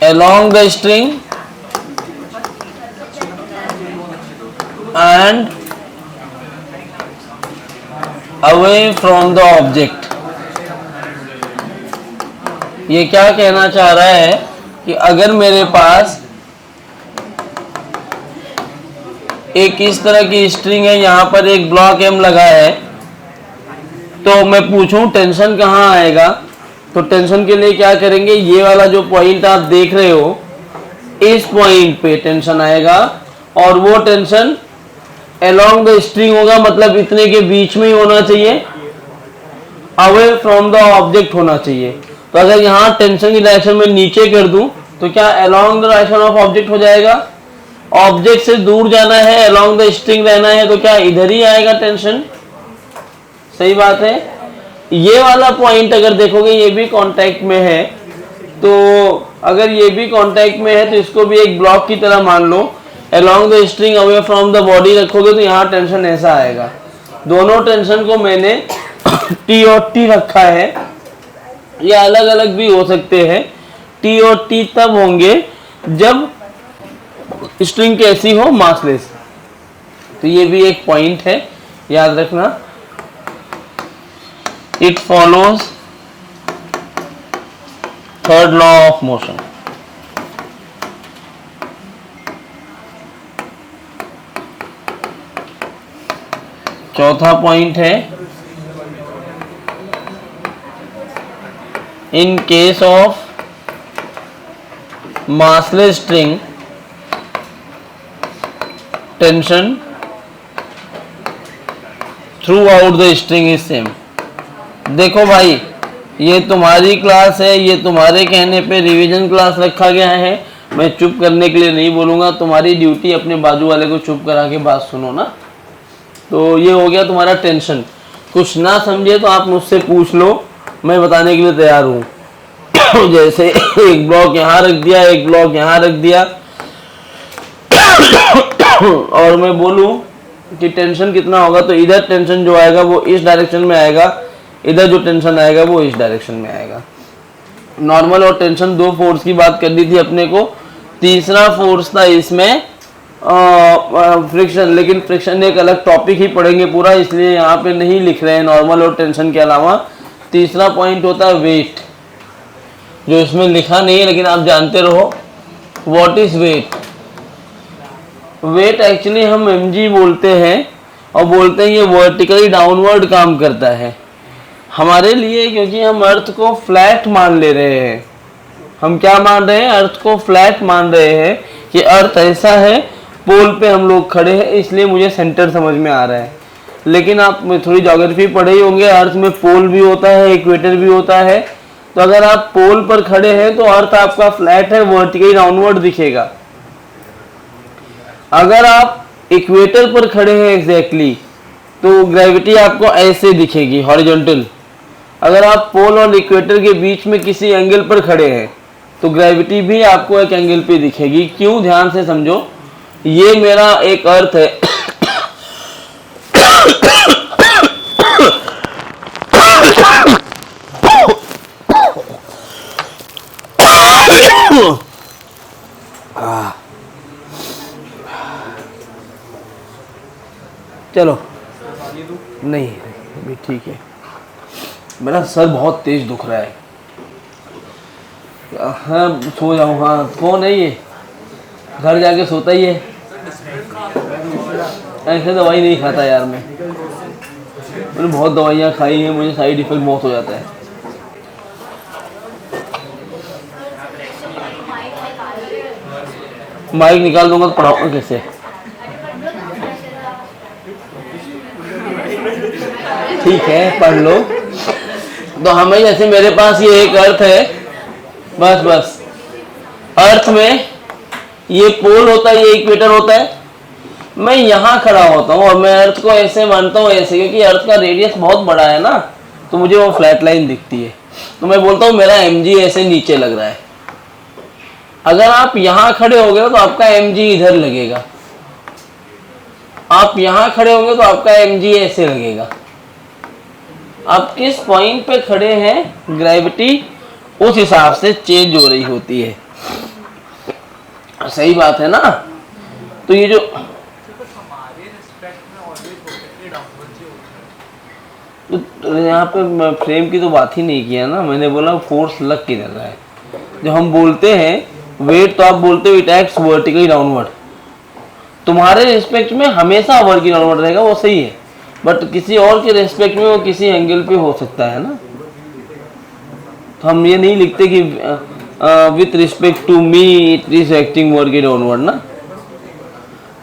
Speaker 1: along the string and away from the object। ये क्या कहना चाह रहा है कि अगर मेरे पास एक इस तरह की स्ट्रिंग है, यहाँ पर एक ब्लॉक एम लगा है, तो मैं पूछूं टेंशन कहाँ आएगा, तो टेंशन के लिए क्या करेंगे, ये वाला जो पॉइंट आप देख रहे हो, इस पॉइंट पे टेंशन आएगा, और वो टेंशन अलोंग द स्ट्रिंग होगा, मतलब इतने के बीच में ही होना चाहिए, अवे फ्रॉम द ऑब्जेक्ट होना चाहिए। तो अगर यहाँ टेंशन की डायरेक्शन में नीचे कर दूं तो क्या along the direction of object हो जाएगा। ऑब्जेक्ट से दूर जाना है, अलोंग द स्ट्रिंग रहना है, तो क्या इधर ही आएगा टेंशन। सही बात है। ये वाला पॉइंट अगर देखोगे ये भी कांटेक्ट में है, तो अगर ये भी कांटेक्ट में है तो इसको भी एक ब्लॉक की तरह मान लो, along the string away from the body रखोगे तो यहाँ टेंशन ऐसा आएगा। दोनों टेंशन को मैंने टी और टी रखा है, ये अलग अलग भी हो सकते हैं। टी और टी तब होंगे जब स्ट्रिंग कैसी हो, मासलेस। तो ये भी एक पॉइंट है, याद रखना। It follows third law of motion। चौथा पॉइंट है, in case of massless string tension throughout the string is same। देखो भाई, ये तुम्हारी क्लास है, ये तुम्हारे कहने पे रिवीजन क्लास रखा गया है, मैं चुप करने के लिए नहीं बोलूँगा, तुम्हारी ड्यूटी अपने बाजू वाले को चुप करा के बात सुनो ना। तो ये हो गया तुम्हारा टेंशन। कुछ ना समझे तो आप मुझसे पूछ लो, मैं बताने के लिए तैयार हूँ। जैसे एक ब्लॉक यहाँ रख दिया, एक ब्लॉक यहाँ रख दिया, और मैं बोलूँ कि टेंशन कितना होगा, तो इधर टेंशन जो आएगा वो इस डायरेक्शन में आएगा, इधर जो टेंशन आएगा वो इस डायरेक्शन में आएगा। नॉर्मल और टेंशन दो फोर्स की बात करनी थी अपने को, तीसरा फोर्स था इसमें फ्रिक्शन, लेकिन फ्रिक्शन एक अलग टॉपिक ही पढ़ेंगे पूरा, इसलिए यहाँ पे नहीं लिख रहे हैं नॉर्मल और टेंशन के अलावा। तीसरा पॉइंट होता है वेट, जो इसमें लिखा नहीं है लेकिन आप जानते रहो। What is weight? Weight actually हम mg बोलते हैं, और बोलते हैं ये वर्टिकली डाउनवर्ड काम करता है हमारे लिए, क्योंकि हम अर्थ को फ्लैट मान ले रहे हैं। हम क्या मान रहे हैं? अर्थ को फ्लैट मान रहे हैं कि अर्थ ऐसा है, पोल पे हम लोग खड़े हैं, इसलिए मुझे सेंटर समझ में आ रहा है। लेकिन आप थोड़ी ज्योग्राफी पढ़े ही होंगे, अर्थ में पोल भी होता है, इक्वेटर भी होता है। तो अगर आप पोल पर खड़े हैं तो अर्थ आपका फ्लैट है, वर्टिकली डाउनवर्ड दिखेगा। अगर आप इक्वेटर पर खड़े हैं एग्जैक्टली, तो ग्रेविटी आपको ऐसे दिखेगी, हॉरिजॉन्टल। अगर आप पोल और इक्वेटर के बीच में किसी एंगल पर खड़े हैं तो ग्रेविटी भी आपको एक एंगल पे दिखेगी। क्यों? ध्यान से समझो। ये मेरा एक अर्थ है। चलो नहीं अभी ठीक है, मेरा सर बहुत तेज दुख रहा है। हाँ सो जाऊँ। हाँ कौन है ये, घर जाके सोता ही है। ऐसे दवाई नहीं खाता यार मैंने बहुत दवाइयाँ खाई हैं, मुझे साइड इफेक्ट बहुत हो जाता है। माइक निकाल दूंगा तो पढ़ाऊंगा कैसे। ठीक है पढ़ लो। तो हमें जैसे मेरे पास ये एक अर्थ है, बस अर्थ में ये पोल होता है, ये इक्वेटर होता है। मैं यहाँ खड़ा होता हूँ और मैं अर्थ को ऐसे मानता हूँ ऐसे, क्योंकि अर्थ का रेडियस बहुत बड़ा है ना, तो मुझे वो फ्लैट लाइन दिखती है। तो मैं बोलता हूँ मेरा mg ऐसे नीचे लग रहा है। अगर आप यहाँ खड़े हो गए तो आपका mg इधर लगेगा, आप यहाँ खड़े होंगे तो आपका mg ऐसे लगेगा। आप किस पॉइंट पे खड़े हैं, ग्रेविटी उस हिसाब से चेंज हो रही होती है। सही बात है ना। तो ये जो तो यहाँ पे फ्रेम की तो बात ही नहीं किया ना, मैंने बोला फोर्स लग किधर रहा है। जब हम बोलते हैं वेट, तो आप बोलते हो इट एक्ट्स वर्टिकली डाउनवर्ड। तुम्हारे रिस्पेक्ट में हमेशा वर्टिकली डाउनवर्ड रहेगा, वो सही है, बट किसी और के रिस्पेक्ट में वो किसी एंगल पे हो सकता है ना। तो हम ये नहीं लिखते कि with respect to me it is acting vertically downward ना।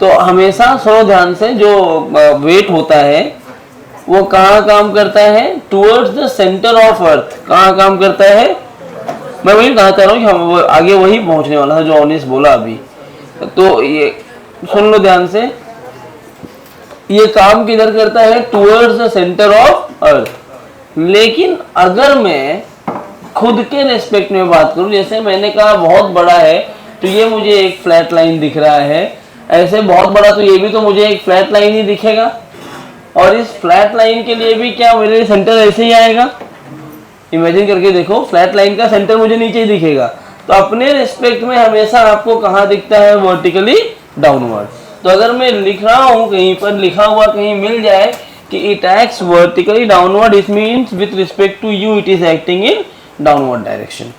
Speaker 1: तो हमेशा सुनो ध्यान से, जो वेट होता है वो कहाँ काम करता है, towards the centre of earth. कहाँ काम करता है, मैं वही कहा चाह रहा हूँ कि हम आगे वही पहुंचने वाला था जो ऑनिस बोला अभी। तो ये सुन लो ध्यान से, ये काम किधर करता है, towards the centre of earth. लेकिन अगर मैं खुद के रेस्पेक्ट में बात करूं, जैसे मैंने कहा बहुत बड़ा है तो ये मुझे एक फ्लैट लाइन दिख रहा है, ऐसे बहुत बड़ा तो ये भी तो मुझे एक फ्लैट लाइन ही दिखेगा। और इस फ्लैट लाइन के लिए भी क्या मेरे सेंटर ऐसे ही आएगा। इमेजिन करके देखो, फ्लैट लाइन का सेंटर मुझे नीचे ही दिखेगा। तो अपने रिस्पेक्ट में हमेशा आपको कहाँ दिखता है, वर्टिकली डाउनवर्ड। तो अगर मैं लिख रहा हूँ कहीं पर लिखा हुआ कहीं मिल जाए कि it acts vertically downward, it means with respect to you it is acting in downward direction.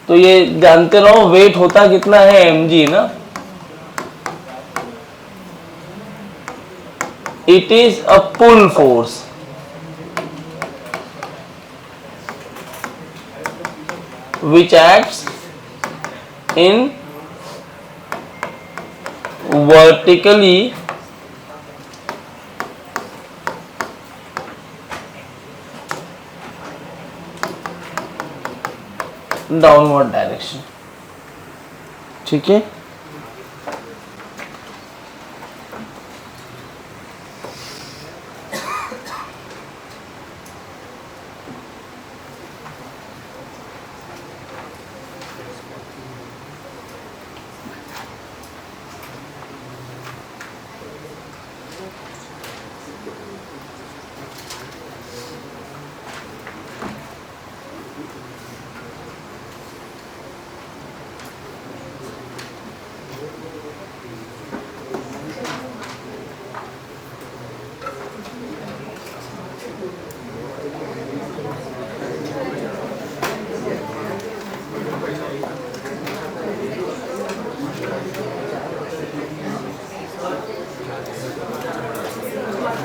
Speaker 1: तो ये जानते रहो वेट होता कितना है, mg ना। It is a pull force which acts in vertically downward direction। ठीक है।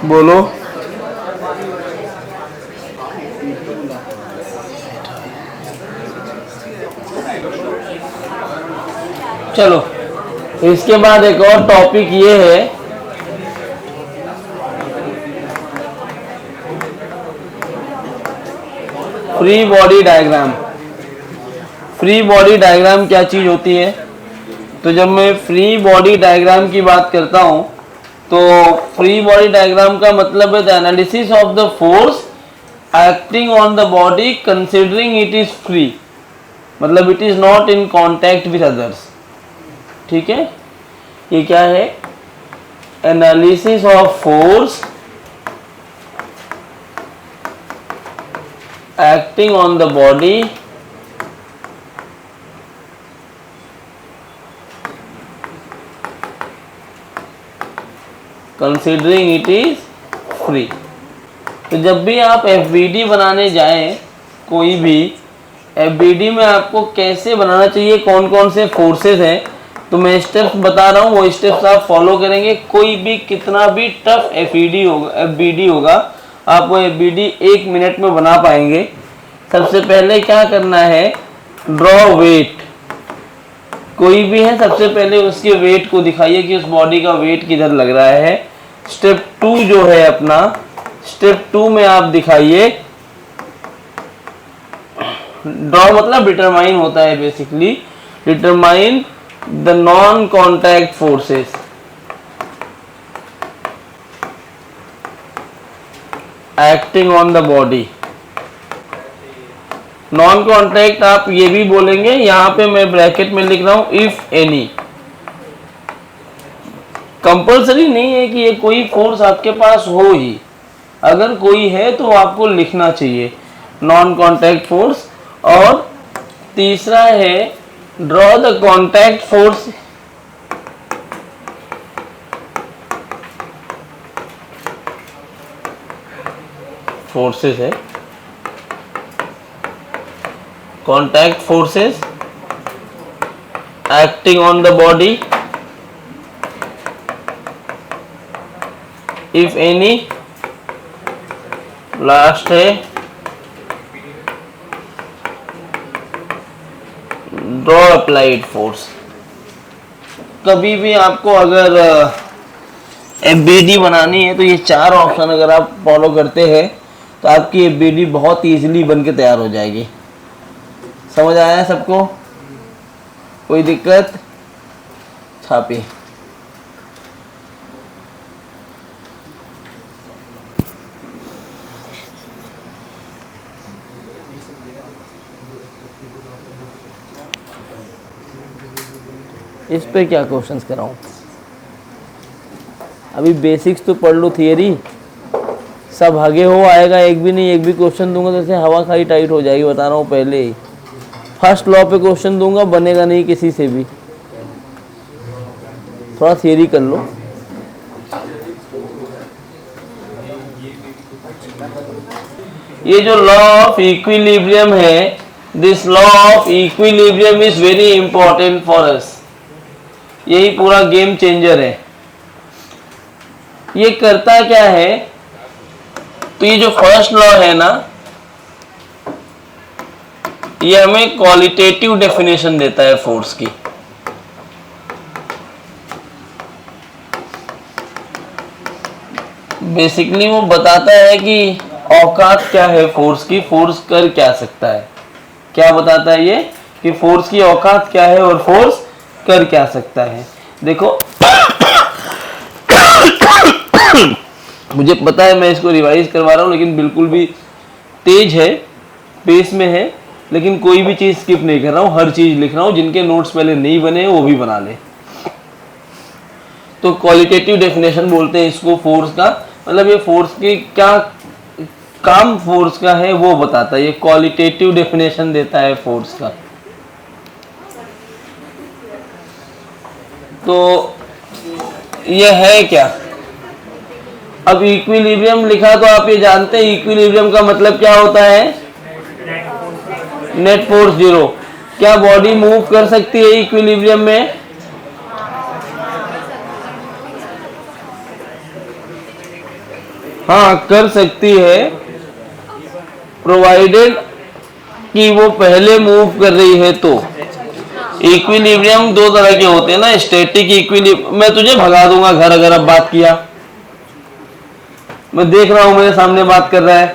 Speaker 1: बोलो। चलो इसके बाद एक और टॉपिक ये है, free body diagram. Free body diagram क्या चीज होती है। तो जब मैं फ्री बॉडी डायग्राम की बात करता हूं तो फ्री बॉडी डायग्राम का मतलब है the analysis of the force acting on the body considering it is free, मतलब it is not in contact with others. ठीक है। ये क्या है? Analysis of force acting on the body considering it is free. तो जब भी आप एफबीडी बनाने जाएं, कोई भी एफबीडी में आपको कैसे बनाना चाहिए, कौन कौन से फोर्सेस हैं, तो मैं स्टेप्स बता रहा हूँ, वो स्टेप्स आप फॉलो करेंगे। कोई भी कितना भी टफ एफबीडी होगा आप वो एफबीडी 1 मिनट में बना पाएंगे। सबसे पहले क्या करना है? Draw weight. कोई भी है, सबसे पहले उसके वेट को दिखाइए कि उस बॉडी का वेट किधर लग रहा है। स्टेप 2 जो है अपना, स्टेप 2 में आप दिखाइए, ड्रॉ मतलब डिटरमाइन होता है basically, determine the non contact forces acting on the body. Non contact आप ये भी बोलेंगे, यहां पे मैं ब्रैकेट में लिख रहा हूं इफ एनी। कंपल्सरी नहीं है कि ये कोई फोर्स आपके पास हो ही, अगर कोई है तो आपको लिखना चाहिए नॉन कॉन्टैक्ट फोर्स। और तीसरा है draw the contact force forces है, contact forces acting on the body if any. Last है ड्रॉ अप्लाइड फोर्स। कभी भी आपको अगर एफबीडी बनानी है तो ये 4 ऑप्शन अगर आप फॉलो करते हैं तो आपकी एफबीडी बहुत इजीली बन के तैयार हो जाएगी। समझ आया सबको? कोई दिक्कत? छापिए। इस पे क्या क्वेश्चंस कराऊं? अभी बेसिक्स तो पढ़ लो, थियरी सब आगे हो आएगा। एक भी नहीं, एक भी क्वेश्चन दूंगा तो जैसे हवा खाई टाइट हो जाएगी, बता रहा हूँ पहले ही। फर्स्ट लॉ पे क्वेश्चन दूंगा, बनेगा नहीं किसी से भी। थोड़ा थियरी कर लो। ये जो लॉ ऑफ इक्विलिब्रियम है, this law of equilibrium is very important for us. यही पूरा गेम चेंजर है। ये करता क्या है? तो ये जो फर्स्ट लॉ है ना, ये हमें क्वालिटेटिव डेफिनेशन देता है फोर्स की। बेसिकली वो बताता है कि औकात क्या है फोर्स की, फोर्स कर क्या सकता है। क्या बताता है ये? कि फोर्स की औकात क्या है और फोर्स कर क्या सकता है। देखो मुझे पता है मैं इसको रिवाइज करवा रहा हूँ, लेकिन बिल्कुल भी तेज है, पेस में है, लेकिन कोई भी चीज स्किप नहीं कर रहा हूँ, हर चीज लिख रहा हूँ। जिनके नोट्स पहले नहीं बने हैं वो भी बना ले। तो क्वालिटेटिव डेफिनेशन बोलते हैं इसको फोर्स का, मतलब ये फोर्स की क्या काम फोर्स का है वो बताता है। ये क्वालिटेटिव डेफिनेशन देता है फोर्स का। तो ये है क्या? अब इक्विलिब्रियम लिखा तो आप ये जानते हैं इक्विलिब्रियम का मतलब क्या होता है? Net force zero. क्या बॉडी मूव कर सकती है इक्विलिब्रियम में? हाँ, कर सकती है, प्रोवाइडेड कि वो पहले मूव कर रही है। तो इक्विलिब्रियम 2 तरह के होते हैं ना, स्टैटिक इक्विलिब्रियम। मैं तुझे भगा दूंगा घर अगर अब बात किया। मैं देख रहा हूं मेरे सामने बात कर रहा है।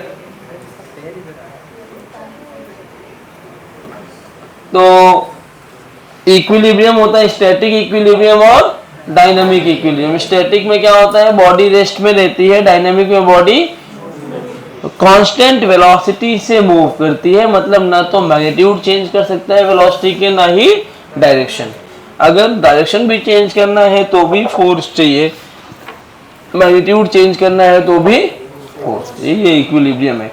Speaker 1: तो इक्विलिब्रियम होता है स्टैटिक इक्विलिब्रियम और डायनामिक इक्विलिब्रियम। स्टैटिक में क्या होता है? बॉडी रेस्ट में रहती है। डायनामिक में बॉडी कांस्टेंट वेलोसिटी से मूव करती है, मतलब ना तो मैग्नीट्यूड चेंज कर सकता है वेलोसिटी के, ना ही डायरेक्शन। अगर डायरेक्शन भी चेंज करना है तो भी फोर्स चाहिए, मैग्नीट्यूड चेंज करना है तो भी फोर्स, ये इक्विलिब्रियम है।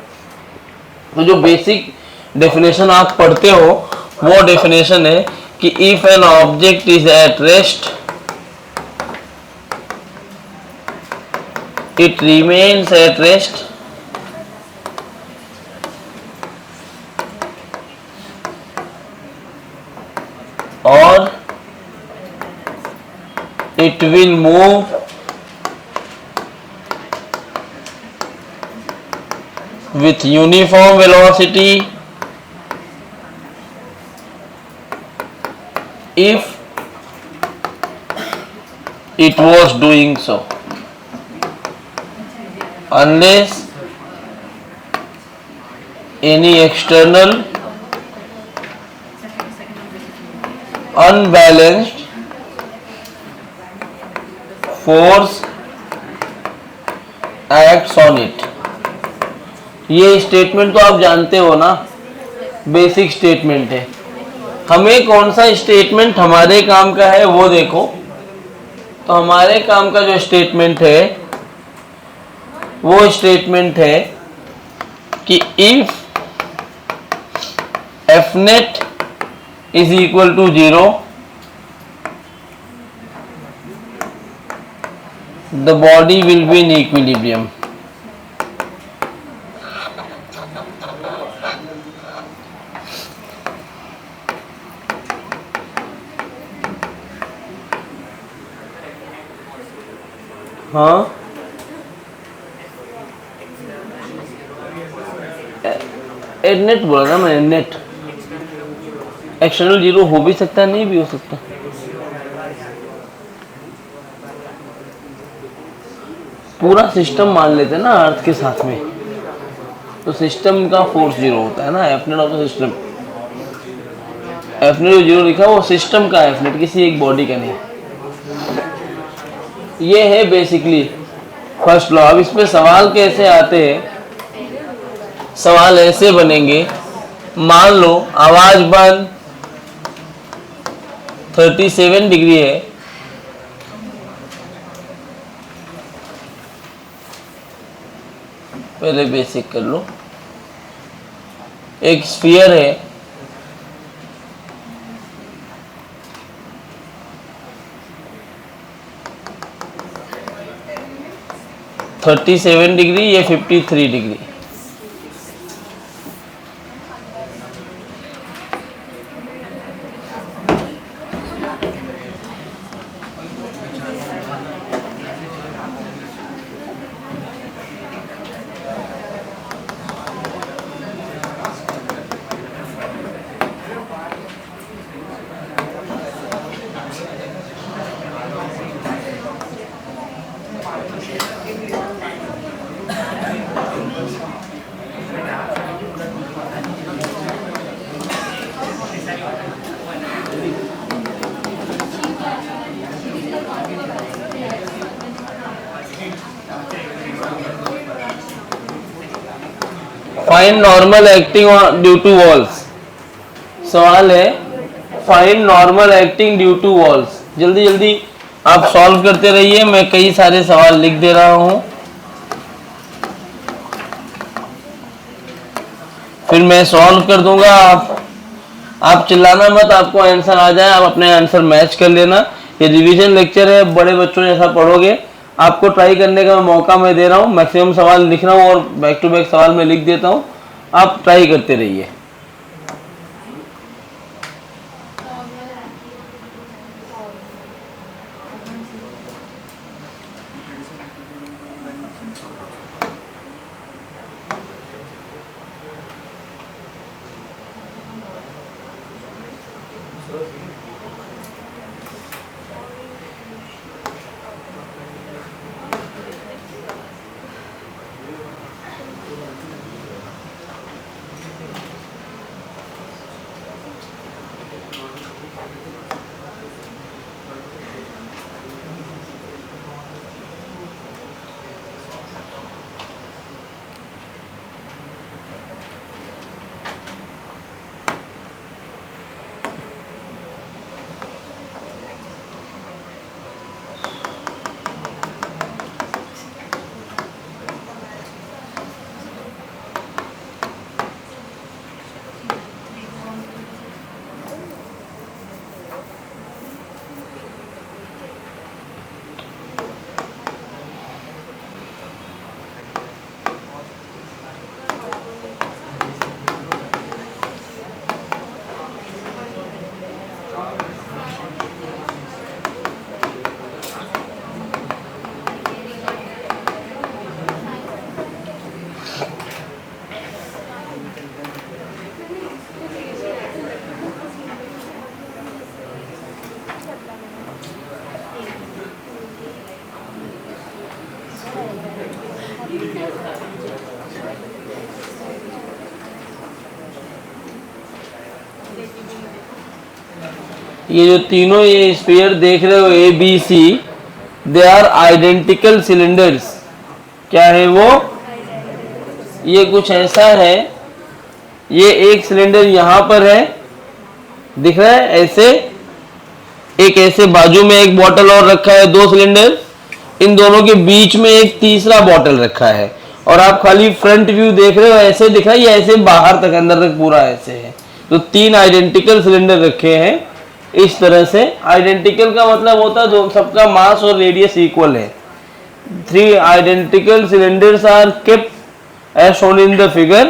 Speaker 1: तो जो बेसिक डेफिनेशन आप पढ़ते हो वो डेफिनेशन है कि if an object is at rest it remains at rest और it will move with uniform velocity if it was doing so, unless any external unbalanced force acts on it। ये statement तो आप जानते हो ना, basic statement है। हमें कौन सा स्टेटमेंट हमारे काम का है वो देखो। तो हमारे काम का जो स्टेटमेंट है वो स्टेटमेंट है कि if F net is equal to 0 the body will be in equilibrium। हाँ, नेट बोला ना मैंने, नेट एक्सटर्नल 0 हो भी सकता है, नहीं भी हो सकता। पूरा सिस्टम मान लेते हैं ना अर्थ के साथ में, तो सिस्टम का फोर्स 0 होता है ना, F net of the system. F net जो 0 लिखा वो सिस्टम का एफ नेट, किसी एक बॉडी का नहीं। ये है बेसिकली फर्स्ट लॉ। अब इसमें सवाल कैसे आते हैं, सवाल ऐसे बनेंगे, मान लो आवाज बंद 37 डिग्री है, पहले बेसिक कर लो। एक स्फीयर है, थर्टी 37 डिग्री, ये 53 degree. Find normal acting due to walls. सवाल है find normal acting due to walls. जल्दी जल्दी आप सॉल्व करते रहिए, मैं कई सारे सवाल लिख दे रहा हूं, फिर मैं सॉल्व कर दूंगा। आप चिल्लाना मत, आपको आंसर आ जाए आप अपने आंसर मैच कर लेना। ये रिवीजन लेक्चर है, बड़े बच्चों जैसा पढ़ोगे, आपको ट्राई करने का मौका मैं दे रहा हूँ। मैक्सिमम सवाल लिख रहा हूँ और बैक टू बैक सवाल मैं लिख देता हूँ, आप ट्राई करते रहिए। ये जो तीनों ये स्फीयर देख रहे हो A B C, they are identical cylinders. क्या है वो? ये कुछ ऐसा है, ये एक सिलेंडर यहाँ पर है, दिख रहा है ऐसे, एक ऐसे बाजू में एक बॉटल और रखा है, दो सिलेंडर, इन दोनों के बीच में एक तीसरा बॉटल रखा है, और आप खाली फ्रंट व्यू देख रहे हो, ऐसे दिख रहा है, ये ऐसे बाहर तक अंदर तक पूरा ऐसे है। तो तीन आइडेंटिकल सिलेंडर रखे हैं इस तरह से। आइडेंटिकल का मतलब होता है दो सबका मास और रेडियस इक्वल है। 3 identical cylinders are kept as shown in the figure.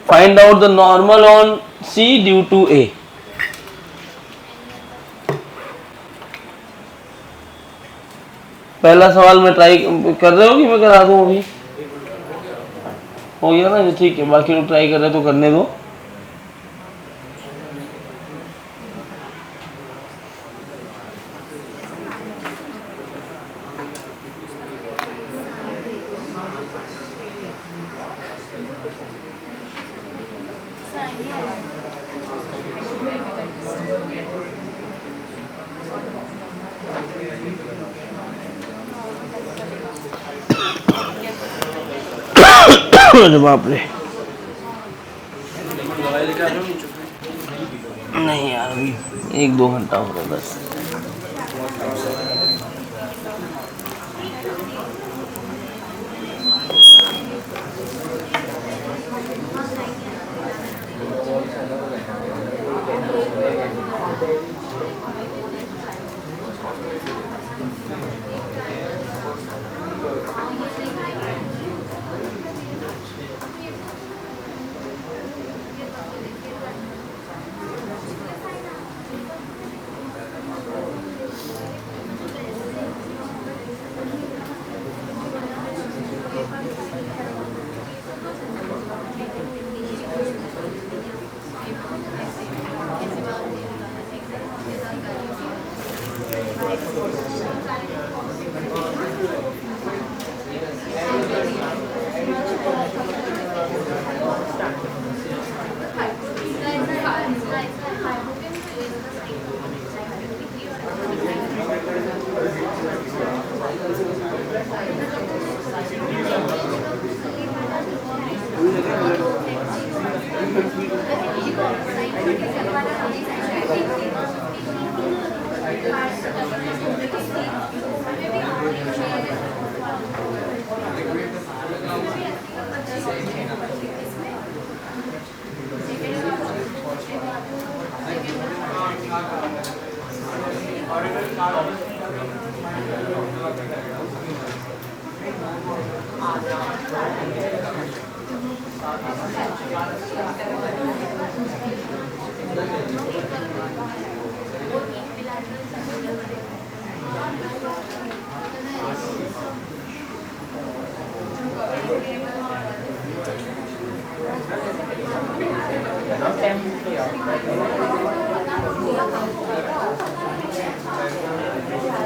Speaker 1: Find out the normal on C due to A. पहला सवाल मैं ट्राई कर रहे हो कि मैं करा दूं? अभी हो गया ना, ठीक है। बाकी लोग ट्राई कर रहे तो करने दो। अरे बाप रे, नहीं यार अभी 1-2 घंटा हो गया बस।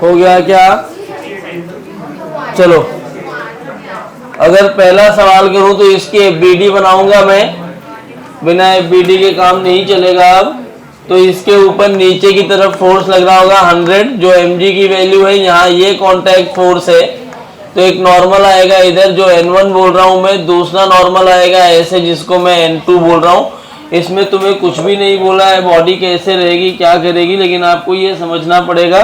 Speaker 1: हो गया क्या? चलो, अगर पहला सवाल करूं तो इसकी एफबीडी बनाऊंगा मैं। बिना एफबीडी के काम नहीं चलेगा अब। तो इसके ऊपर नीचे की तरफ फोर्स लग रहा होगा 100, जो mg की वैल्यू है। यहाँ ये कांटेक्ट फोर्स है, तो एक नॉर्मल आएगा इधर जो n1 बोल रहा हूं मैं, दूसरा नॉर्मल आएगा ऐसे जिसको मैं n2 बोल रहा हूं। इसमें तुम्हें कुछ भी नहीं बोला है बॉडी कैसे रहेगी क्या करेगी, लेकिन आपको ये समझना पड़ेगा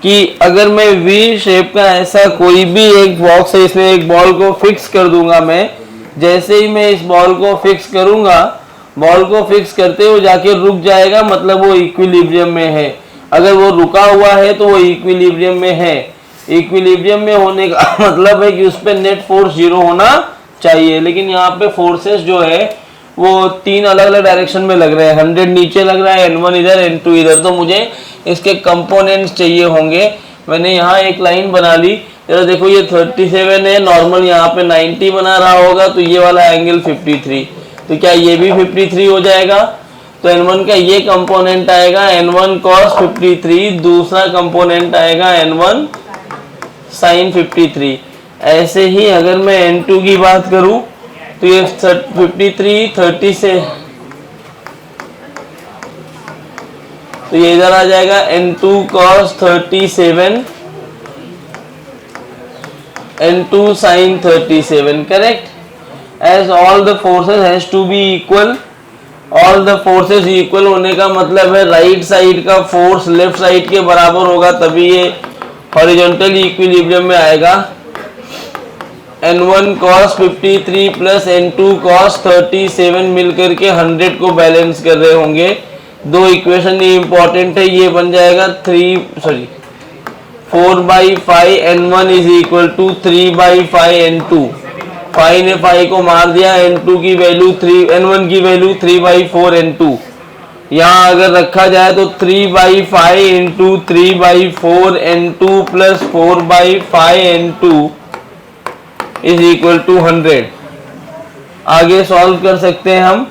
Speaker 1: कि अगर मैं वी शेप का ऐसा कोई भी एक बॉक्स है, इसमें एक बॉल को फिक्स कर दूंगा मैं। जैसे ही मैं इस बॉल को फिक्स करूंगा, बॉल को फिक्स करते हुए जाके रुक जाएगा, मतलब वो इक्विलिब्रियम में है। अगर वो रुका हुआ है तो वो इक्विलिब्रियम में है। इक्विलिब्रियम में होने का मतलब है कि उस पर नेट फोर्स 0 होना चाहिए। लेकिन यहाँ पे फोर्सेस जो है वो 3 अलग अलग डायरेक्शन में लग रहे हैं। 100 नीचे लग रहा है, n1 इधर, n2 इधर। तो मुझे इसके कंपोनेंट्स चाहिए होंगे। मैंने यहाँ एक लाइन बना ली। जरा देखो, ये 37 है, नॉर्मल यहाँ पे 90 बना रहा होगा, तो ये वाला एंगल 53। तो क्या ये भी 53 हो जाएगा? तो n1 का ये कंपोनेंट आएगा n1 cos 53, दूसरा कंपोनेंट आएगा n1 sin 53। ऐसे ही अगर मैं n2 की बात करूं तो ये 53 30 से तो ये इधर आ जाएगा N2 cos 37 N2 sin 37, correct. As all the forces has to be equal, all the forces equal होने का मतलब है राइट साइड का फोर्स लेफ्ट साइड के बराबर होगा, तभी ये हॉरिजॉन्टल इक्विलिब्रियम में आएगा। N1 cos 53 plus N2 cos 37 मिलकर के 100 को बैलेंस कर रहे होंगे। दो इक्वेशन ये इंपॉर्टेंट है, ये बन जाएगा 4/5 N1 is equal to 3/5 N2। Phi ने फाई को मार दिया, N2 की वैल्यू 3, N1 की वैल्यू 3/4 N2। यहाँ अगर रखा जाए तो 3/5 into 3/4 N2 plus 4/5 N2 is equal to 100। आगे सॉल्व कर सकते हैं हम,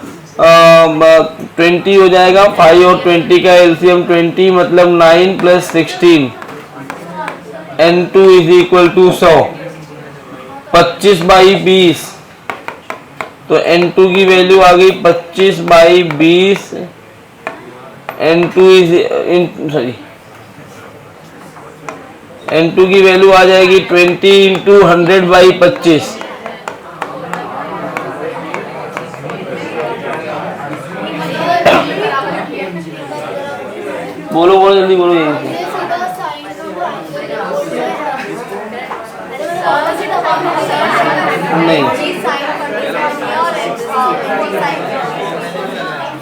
Speaker 1: 20 हो जाएगा, 5 और 20 का एलसीएम 20 मतलब 9 plus 16 N2 is equal to 100। 25/20 तो N2 की वैल्यू आ गई 25/20। N2 N2 की वैल्यू आ जाएगी 20 इंटू 100/25। बोलो बोलो जल्दी बोलो। यहीं से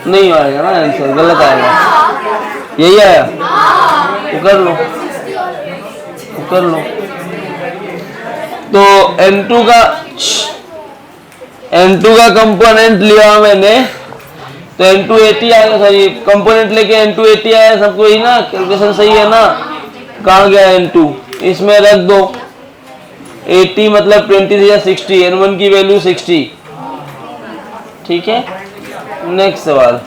Speaker 1: नहीं आएगा ना आंसर, गलत आएगा। यही आया, वो कर लो, वो कर लो। तो N2 का कंपोनेंट लिया मैंने, तो N2 80 आएगा। सॉरी, कंपोनेंट लेके N2 80 आया, सबको ही ना, कैलकुलेशन सही है ना। कहाँ गया N2, इसमें रख दो। 80 मतलब 20 या 60, N1 की वैल्यू 60। ठीक है, नेक्स्ट सवाल।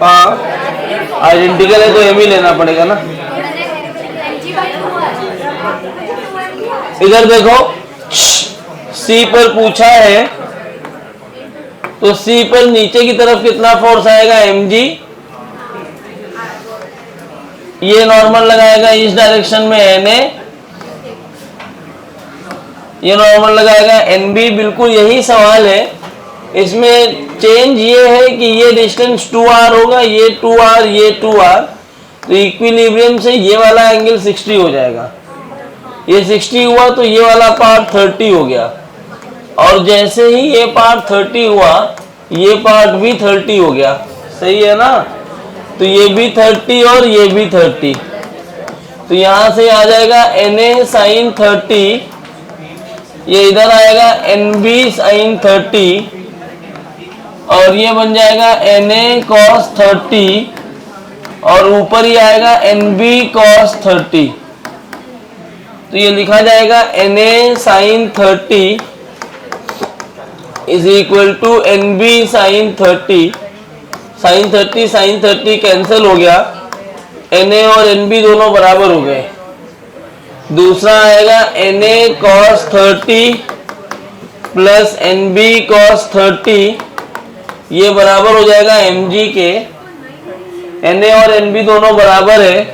Speaker 1: हाँ, आइडेंटिकल है तो एम ही लेना पड़ेगा ना। इधर देखो, सी पर पूछा है, तो सी पर नीचे की तरफ कितना फोर्स आएगा, mg। ये नॉर्मल लगाएगा इस डायरेक्शन में na, ये नॉर्मल लगाएगा nb। बिल्कुल यही सवाल है, इसमें चेंज ये है कि ये डिस्टेंस 2r होगा, ये 2r, ये 2r, तो इक्विलिब्रियम से ये वाला एंगल 60 हो जाएगा। ये 60 हुआ तो ये वाला पार्ट 30 हो गया, और जैसे ही ये पार्ट 30 हुआ, ये पार्ट भी 30 हो गया। सही है ना, तो ये भी 30 और ये भी 30, तो यहां से आ जाएगा na sin 30, ये इधर आएगा nb sin 30, और ये बन जाएगा na cos 30, और ऊपर ही आएगा nb cos 30। तो ये लिखा जाएगा na sin 30 is equal to nb sin 30। sin 30 cancel हो गया, na और nb दोनों बराबर हो गए। दूसरा आएगा na cos 30 plus nb cos 30, ये बराबर हो जाएगा mg के। na और nb दोनों बराबर है,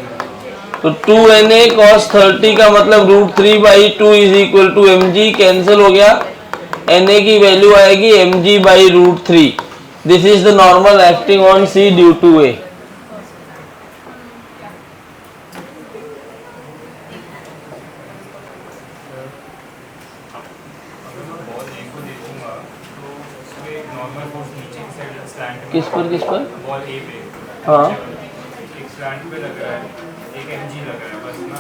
Speaker 1: तो 2na cos 30 का मतलब √3/2 is equal to mg, cancel हो गया। na की वैल्यू आएगी mg/√3। This is the normal acting on c due to a। किस पर
Speaker 3: बॉल ए पे,
Speaker 1: हाँ,
Speaker 3: एक स्लैंट पे लग रहा है, एक mg लग रहा है बस ना।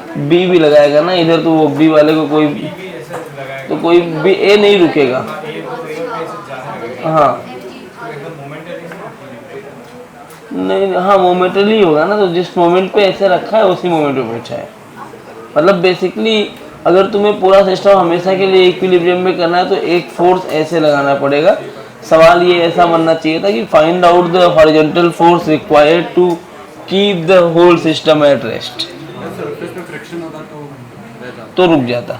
Speaker 3: तो
Speaker 1: बी भी लगाएगा ना इधर, तो वो बी वाले को कोई
Speaker 3: भी ऐसा लगाएगा,
Speaker 1: तो कोई भी ए नहीं रुकेगा।
Speaker 3: ए को कोई और ऐसे जाने लगेगा,
Speaker 1: हाँ,
Speaker 3: तो एकदम मोमेंटरी से
Speaker 1: नहीं, हाँ मोमेंटली होगा ना, तो जिस मोमेंट पे ऐसे रखा है उसी मोमेंट पे पहुंचा है। मतलब बेसिकली अगर तुम्हें पूरा सिस्टम हमेशा के लिए इक्विलिब्रियम में करना है तो एक फोर्स ऐसे लगाना पड़ेगा। सवाल ये ऐसा बनना चाहिए था कि find out the horizontal force required to keep the whole system at rest.
Speaker 2: Surface पे फ्रिक्शन होता तो
Speaker 1: तो रुक जाता।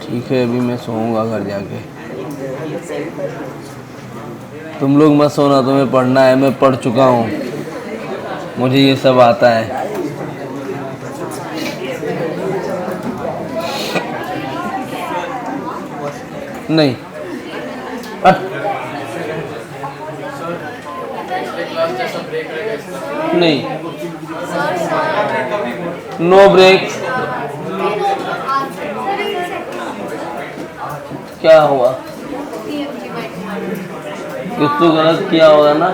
Speaker 1: ठीक है, अभी मैं सोऊंगा घर जाके। तुम लोग मत सोना, तुम्हें पढ़ना है, मैं पढ़ चुका हूँ, मुझे ये सब आता है। नहीं नहीं, नो ब्रेक। क्या हुआ? कुछ तो गलत किया होगा ना।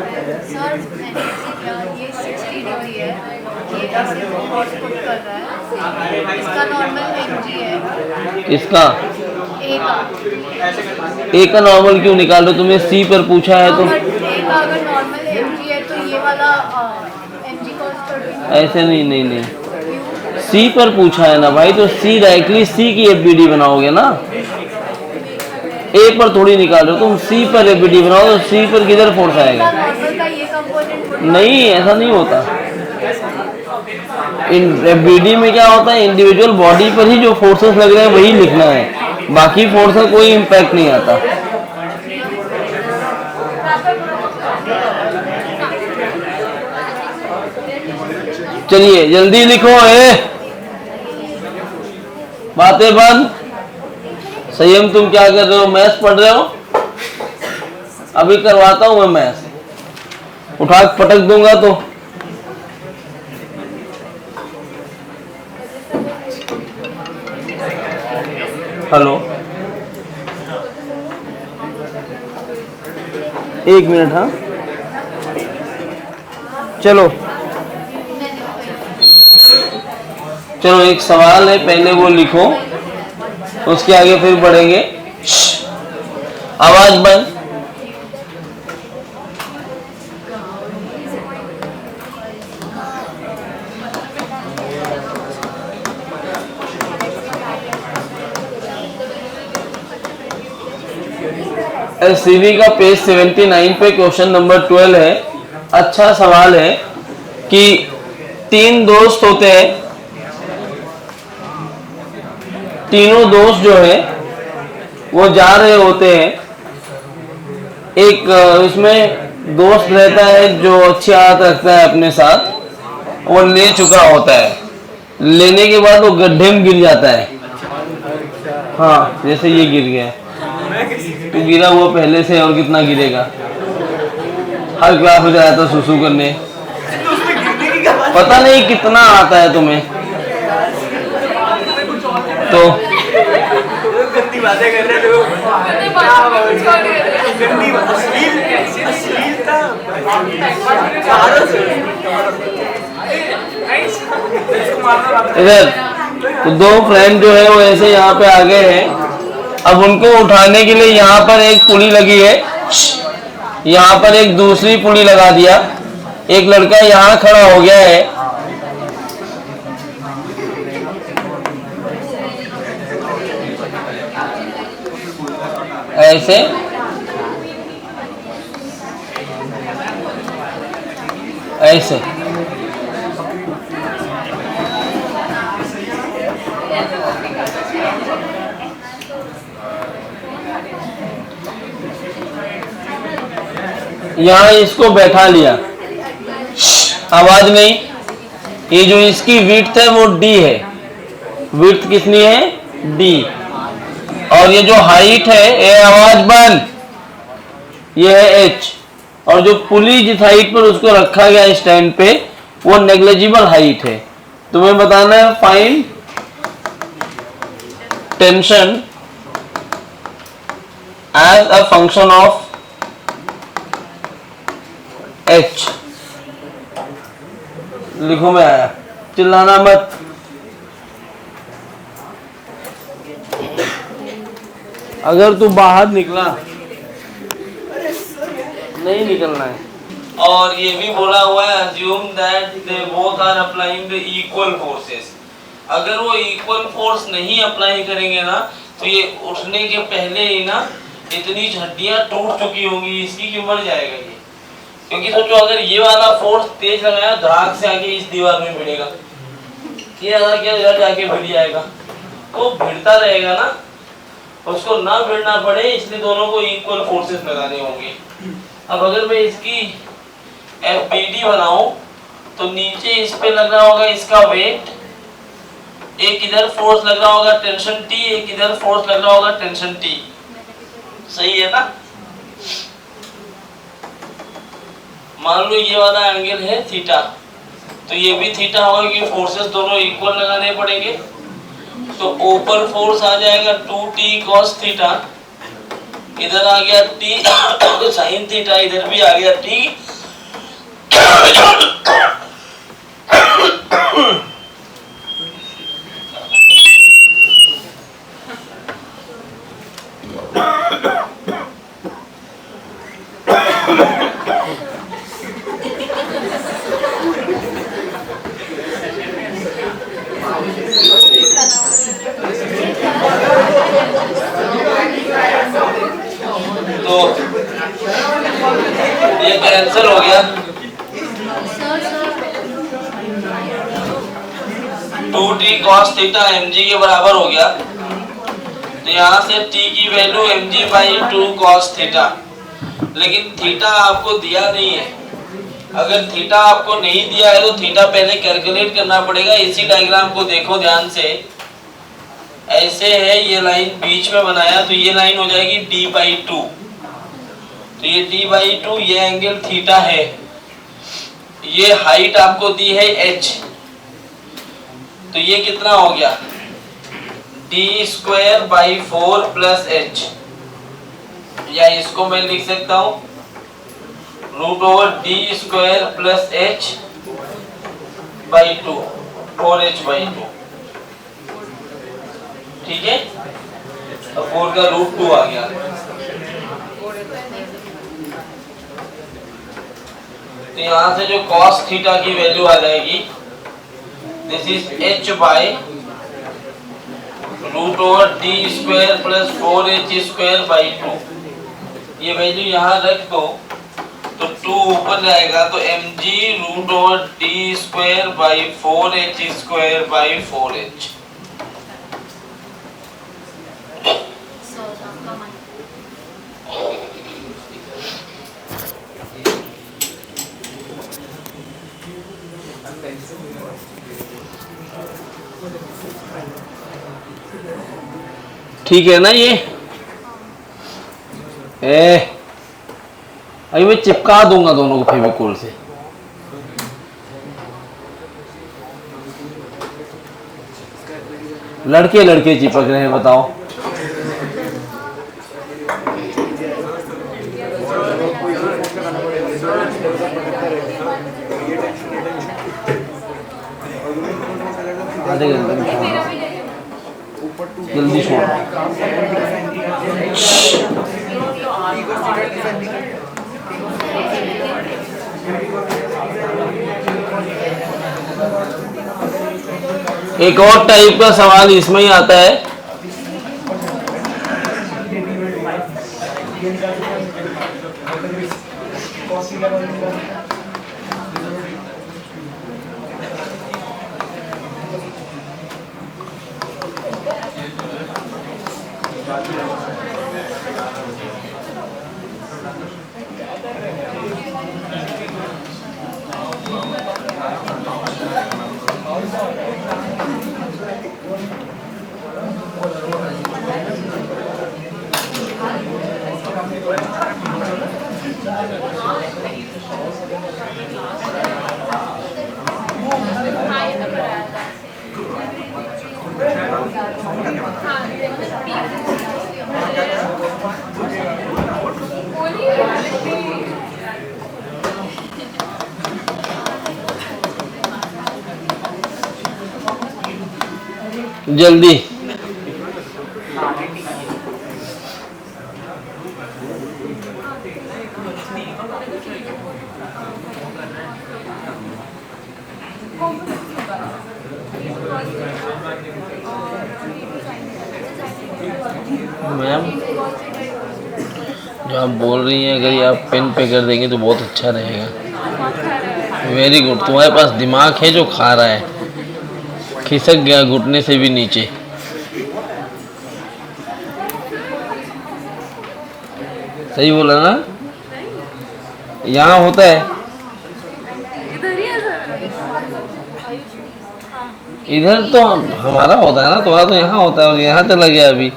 Speaker 4: इसका नॉर्मल एमजी है।
Speaker 1: किसका?
Speaker 4: ए का।
Speaker 1: ए का नॉर्मल क्यों निकाल रहे हो? तुम्हें सी पर पूछा है तो।
Speaker 4: ए का अगर नॉर्मल एमजी है तो ये वाला एमजी का
Speaker 1: ऐसे नहीं, नहीं नहीं, सी पर पूछा है ना भाई, तो सी डायरेक्टली सी की एफबीडी बनाओगे ना। ए पर थोड़ी निकाल रहे हो तुम, सी पर एफबीडी बनाओ, तो सी पर किधर फोर्स आएगा?
Speaker 4: नॉर्मल का ये कंपोनेंट
Speaker 1: नहीं, ऐसा नहीं होता। एफबीडी में क्या होता है, इंडिविजुअल बॉडी पर ही जो फोर्सेस लग रहे हैं वही लिखना है, बाकी फोर्स का कोई इम्पैक्ट नहीं आता। चलिए जल्दी लिखो। बातें बंद। संयम, तुम क्या कर रहे हो? मैथ्स पढ़ रहे हो? अभी करवाता हूं मैं मैथ्स, उठा के पटक दूंगा तो। हेलो, एक मिनट। हाँ चलो चलो, एक सवाल है, पहले वो लिखो, उसके आगे फिर बढ़ेंगे। आवाज बंद। एससीवी का पेज 79 पे क्वेश्चन नंबर 12 है। अच्छा सवाल है कि 3 दोस्त होते हैं, तीनों दोस्त जो है वो जा रहे होते हैं। एक इसमें दोस्त रहता है जो अच्छी आदत रखता है अपने साथ, वो ले चुका होता है, लेने के बाद वो गड्ढे में गिर जाता है। हाँ, जैसे ये गिर गया, तो गिरा हुआ पहले से, और कितना गिरेगा? हर क्लास में जाया था सुसु करने, पता नहीं कितना आता है तुम्हें। तो
Speaker 2: गंदी बातें कर रहे लोग, गंदी अश्लीलता।
Speaker 1: इधर तो 2 फ्रेंड जो है वो ऐसे यहाँ पे आ गए हैं। अब उनको उठाने के लिए यहाँ पर एक पुली लगी है, यहाँ पर एक दूसरी पुली लगा दिया। एक लड़का यहाँ खड़ा हो गया है, ऐसे ऐसे। यहाँ इसको बैठा लिया, आवाज नहीं। ये जो इसकी विड्थ है वो डी है, विड्थ कितनी है? डी। और ये जो हाइट है, ये आवाज बंद, ये है एच। और जो पुली जिस हाइट पर उसको रखा गया स्टैंड पे, वो नेग्लिजिबल हाइट है। तुम्हें बताना है find tension as a function of H. लिखो में आया, चिल्लाना मत। अगर तू बाहर निकला, नहीं निकलना है, और ये भी बोला हुआ है assume that they both are applying the equal forces। अगर वो इक्वल फोर्स नहीं अप्लाई करेंगे ना तो ये उठने के पहले ही ना इतनी हड्डियां टूट चुकी होंगी इसकी कि मर जाएगा ये। क्योंकि सोचो अगर ये वाला फोर्स तेज लगाया धड़ाक से आके इस दीवार में भिड़ेगा, ये अगर क्या इधर जाके भिड़ जाएगा, वो भिड़ता रहेगा ना, उसको ना भिड़ना पड़े इसलिए दोनों को इक्वल फोर्सेस लगाने होंगे। अब अगर मैं इसकी FBD बनाऊं तो नीचे इस पे लग रहा होगा इसका वेट, एक इधर फोर्स लग रहा होगा टेंशन T, एक इधर फोर्स लग रहा होगा टेंशन T। सही है ना? मान लो ये वाला एंगल है थीटा, तो ये भी थीटा होगा कि फोर्सेस दोनों इक्वल लगाने पड़ेंगे। तो ऊपर फोर्स आ जाएगा 2t cos थीटा, इधर आ गया t sin थीटा, इधर भी आ गया t तो ये कैंसिल हो गया। 2t cos थीटा mg के बराबर हो गया। तो यहाँ से t की value mg by 2 cos theta, लेकिन थीटा आपको दिया नहीं है। अगर थीटा आपको नहीं दिया है तो थीटा पहले कैलकुलेट करना पड़ेगा। इसी डायग्राम को देखो ध्यान से, ऐसे है ये लाइन बीच में बनाया तो ये लाइन हो जाएगी d बाई 2, तो ये d बाई 2 ये एंगल थीटा है। ये हाइट आपको दी है h, तो ये कितना हो गया d square by 4 plus h, या इसको मैं लिख सकता हूँ root over d square plus h by 2, 4h by 2। ठीक है, अब 4 का रूट 2 आ गया। तो यहाँ से जो cos थीटा की वैल्यू आ जाएगी, this is h by root over d square plus 4h square by 2। ये वैल्यू यहाँ रख दो तो 2 ऊपर जाएगा, तो mg root over d square by 4h square by 4h। ठीक है ना? ये अभी मैं चिपका दूंगा दोनों को फेविकोल से। लड़के लड़के चिपक रहे हैं, बताओ। आधे घंटे में जल्दी छोड़। एक और टाइप का सवाल इसमें ही आता है। जल्दी मैम जो आप बोल रही हैं, अगर ये आप पेन पे कर देंगे तो बहुत अच्छा रहेगा। वेरी गुड, तुम्हारे पास दिमाग है जो खा रहा है। खिसक गया घुटने से भी नीचे। सही बोला ना? यहाँ होता है, इधर तो हमारा होता है ना, तुम्हारा तो यहाँ होता है और यहाँ चला गया अभी।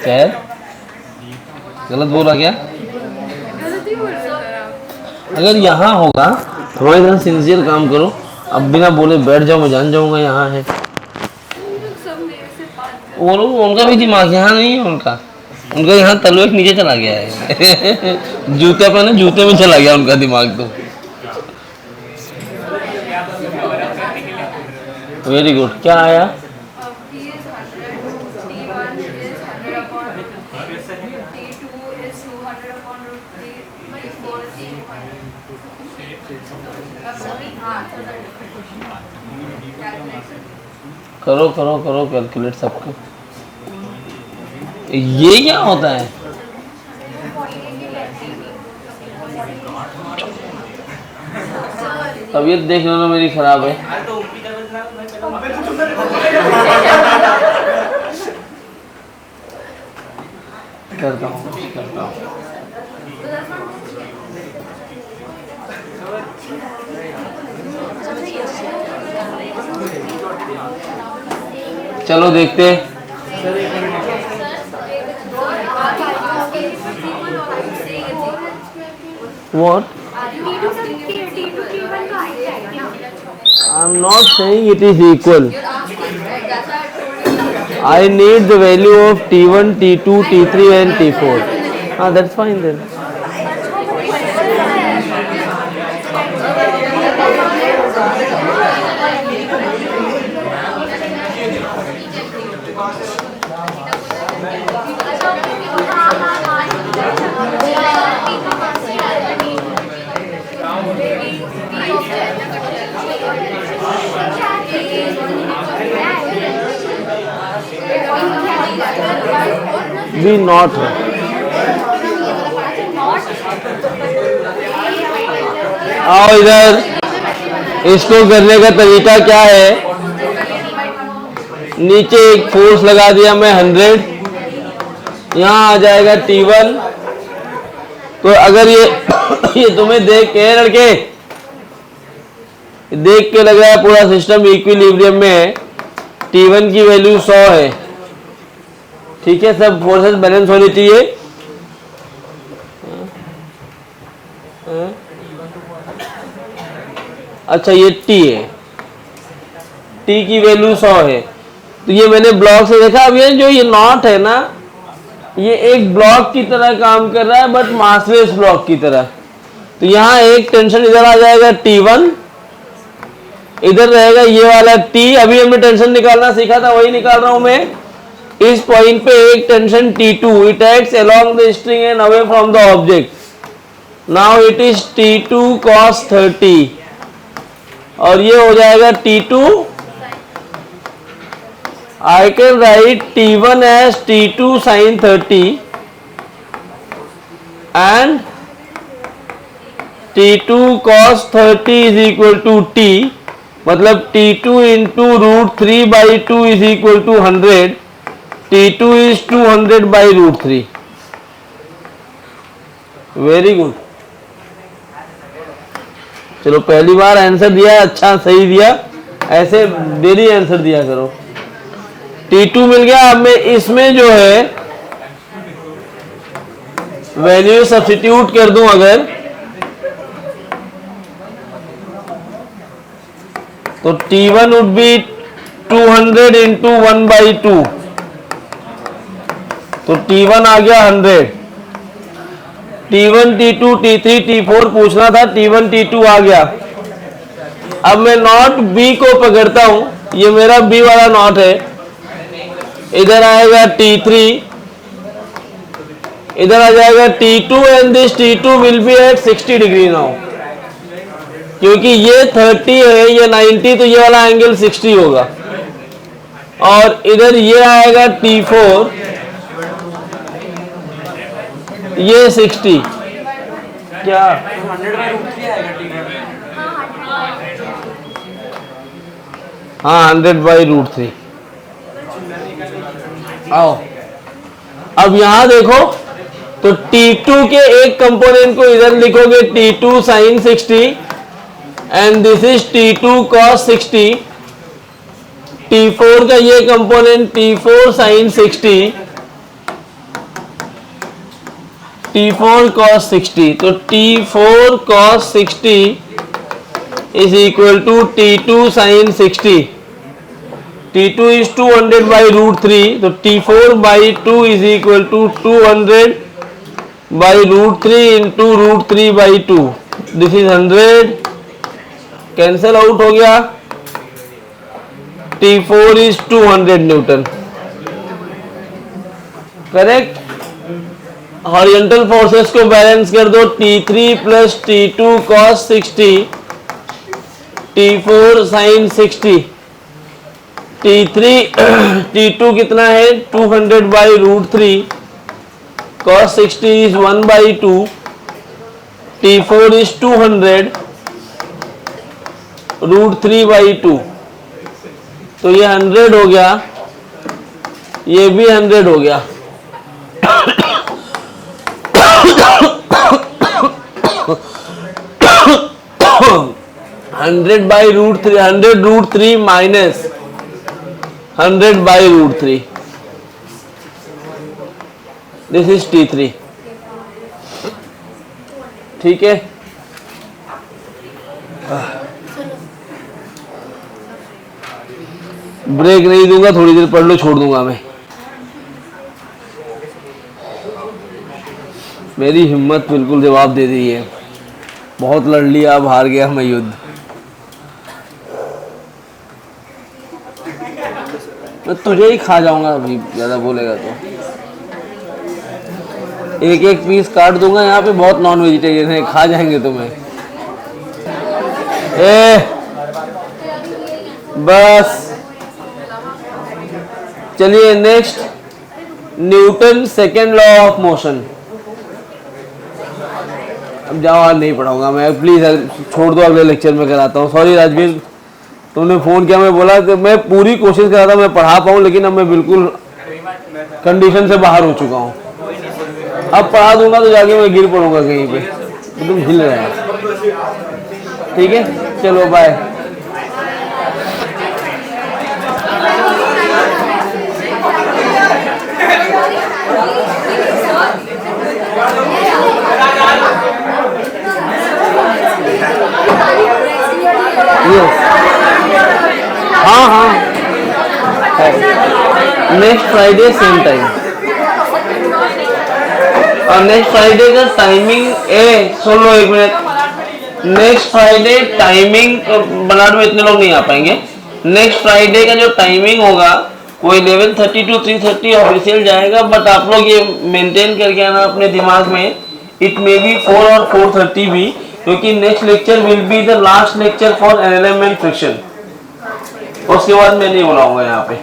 Speaker 1: क्या है? गलत बोला क्या? अगर यहाँ होगा, थोड़ा इधर सिंसियर काम करो। अब बिना बोले बैठ जाओ, मैं जान जाऊंगा यहाँ है। वो लोग, उनका भी दिमाग यहाँ नहीं है, उनका यहाँ तलवे के नीचे चला गया है। जूते पहने, जूते में चला गया उनका दिमाग तो। वेरी गुड, क्या आया? करो करो करो कैलकुलेट सबको। ये क्या होता है? तबीयत देख लो ना मेरी खराब है। करता हूँ। चलो देखते। What? I'm not saying it is equal. I need the value of T1, T2, T3 and T4. That's fine then. भी नॉट है। आओ इधर, इसको करने का तरीका क्या है? नीचे एक फोर्स लगा दिया मैं 100, यहाँ आ जाएगा T1। तो अगर ये तुम्हें देख के लड़के, देख के लग रहा है पूरा सिस्टम इक्विलिब्रियम में है, T1 की वैल्यू 100 है, ठीक है, सब फोर्सेस बैलेंस होनी चाहिए। अच्छा ये T है, T की वैल्यू 100 है। तो ये मैंने ब्लॉक से देखा। अब ये जो ये नॉट है ना, ये एक ब्लॉक की तरह काम कर रहा है, बट मासलेस ब्लॉक की तरह। तो यहाँ एक टेंशन इधर आ जाएगा T1, इधर रहेगा ये वाला T। अभी हमने टेंशन निकालना सीखा था, वही निकाल रहा हूं मैं। इस पॉइंट पे एक tension T2, it acts along the string and away from the object. Now it is T2 cos 30 और ये हो जाएगा T2। I can write T1 as T2 sin 30 and T2 cos 30 is equal to T, मतलब T2 into root 3 by 2 is equal to 100। T2 is 200 by root 3। Very good. चलो पहली बार answer दिया, अच्छा सही दिया, ऐसे डेली आंसर दिया करो। T2 मिल गया। अब मैं इसमें जो है वैल्यू सब्स्टिट्यूट कर दूं अगर, तो T1 would be 200 into 1 by 2, तो T1 आ गया 100। T1, T2, T3, T4 पूछना था, T1, T2 आ गया। अब मैं नॉट B को पकड़ता हूं, ये मेरा B वाला नॉट है। इधर आएगा T3, इधर आ जाएगा T2 and this T2 will be at 60 degree now, क्योंकि ये 30 है, ये 90, तो ये वाला एंगल 60 होगा। और इधर ये आएगा T4, ये 60, क्या
Speaker 2: 100/√3 आएगा ठीक है।
Speaker 1: हाँ 100/√3। आओ अब यहां देखो, तो T2 के एक कंपोनेंट को इधर लिखोगे T2 sin 60 and this is T2 cos 60। T4 का ये component T4 sin 60, T4 cos 60, तो T4 cos 60 is equal to T2 sin 60। T2 is 200/√3, तो T4/2 is equal to 200/√3 into √3/2। This is 100, cancel out हो गया। T4 is 200 Newton, correct. Horizontal forces को balance कर दो, T3 plus T2 cos 60, T4 sin 60, T2 कितना है 200/√3, cos 60 is 1/2, T4 is 200 √3/2, तो ये 100 हो गया, ये भी 100 हो गया। 100/√3, 100√3 माइनस 100/√3, दिस इज T3, ठीक है। ब्रेक नहीं दूंगा, थोड़ी देर पढ़ लो, छोड़ दूंगा मैं। मेरी हिम्मत बिल्कुल जवाब दे दी है, बहुत लड़ लिया, अब हार गया मैं युद्ध। मैं तुझे ही खा जाऊंगा अभी, ज्यादा बोलेगा तो एक एक पीस काट दूंगा। यहाँ पे बहुत नॉन वेजिटेरियन है, खा जाएंगे तुम्हें। बस चलिए next, Newton second law of motion. अब जाओ, आज नहीं पढ़ाऊंगा मैं, प्लीज छोड़ दो, अगले लेक्चर में कराता हूँ। सॉरी राजवीर, तुमने फोन किया, मैं बोला कि मैं पूरी कोशिश कर रहा था मैं पढ़ा पाऊँ, लेकिन अब मैं बिल्कुल कंडीशन से बाहर हो चुका हूँ। अब पढ़ा दूंगा तो जाके मैं गिर पड़ूंगा कहीं पे, तो तुम हिल रहे हैं। ठीक है, चलो बाय। हाँ हाँ, नेक्स्ट फ्राइडे सेम टाइम। और नेक्स्ट फ्राइडे का टाइमिंग सुन लो एक minute. Next Friday timing Banaras में इतने लोग नहीं आ पाएंगे। नेक्स्ट फ्राइडे का जो टाइमिंग होगा वो 11:30 to 3:30 ऑफिशियल जाएगा, बट आप लोग ये मेंटेन करके आना अपने दिमाग में, इट मे बी 4 और 4:30 भी, क्योंकि next lecture will be the last lecture for NLM and friction. उसके बाद मैं नहीं बुलाऊंगा यहाँ पे।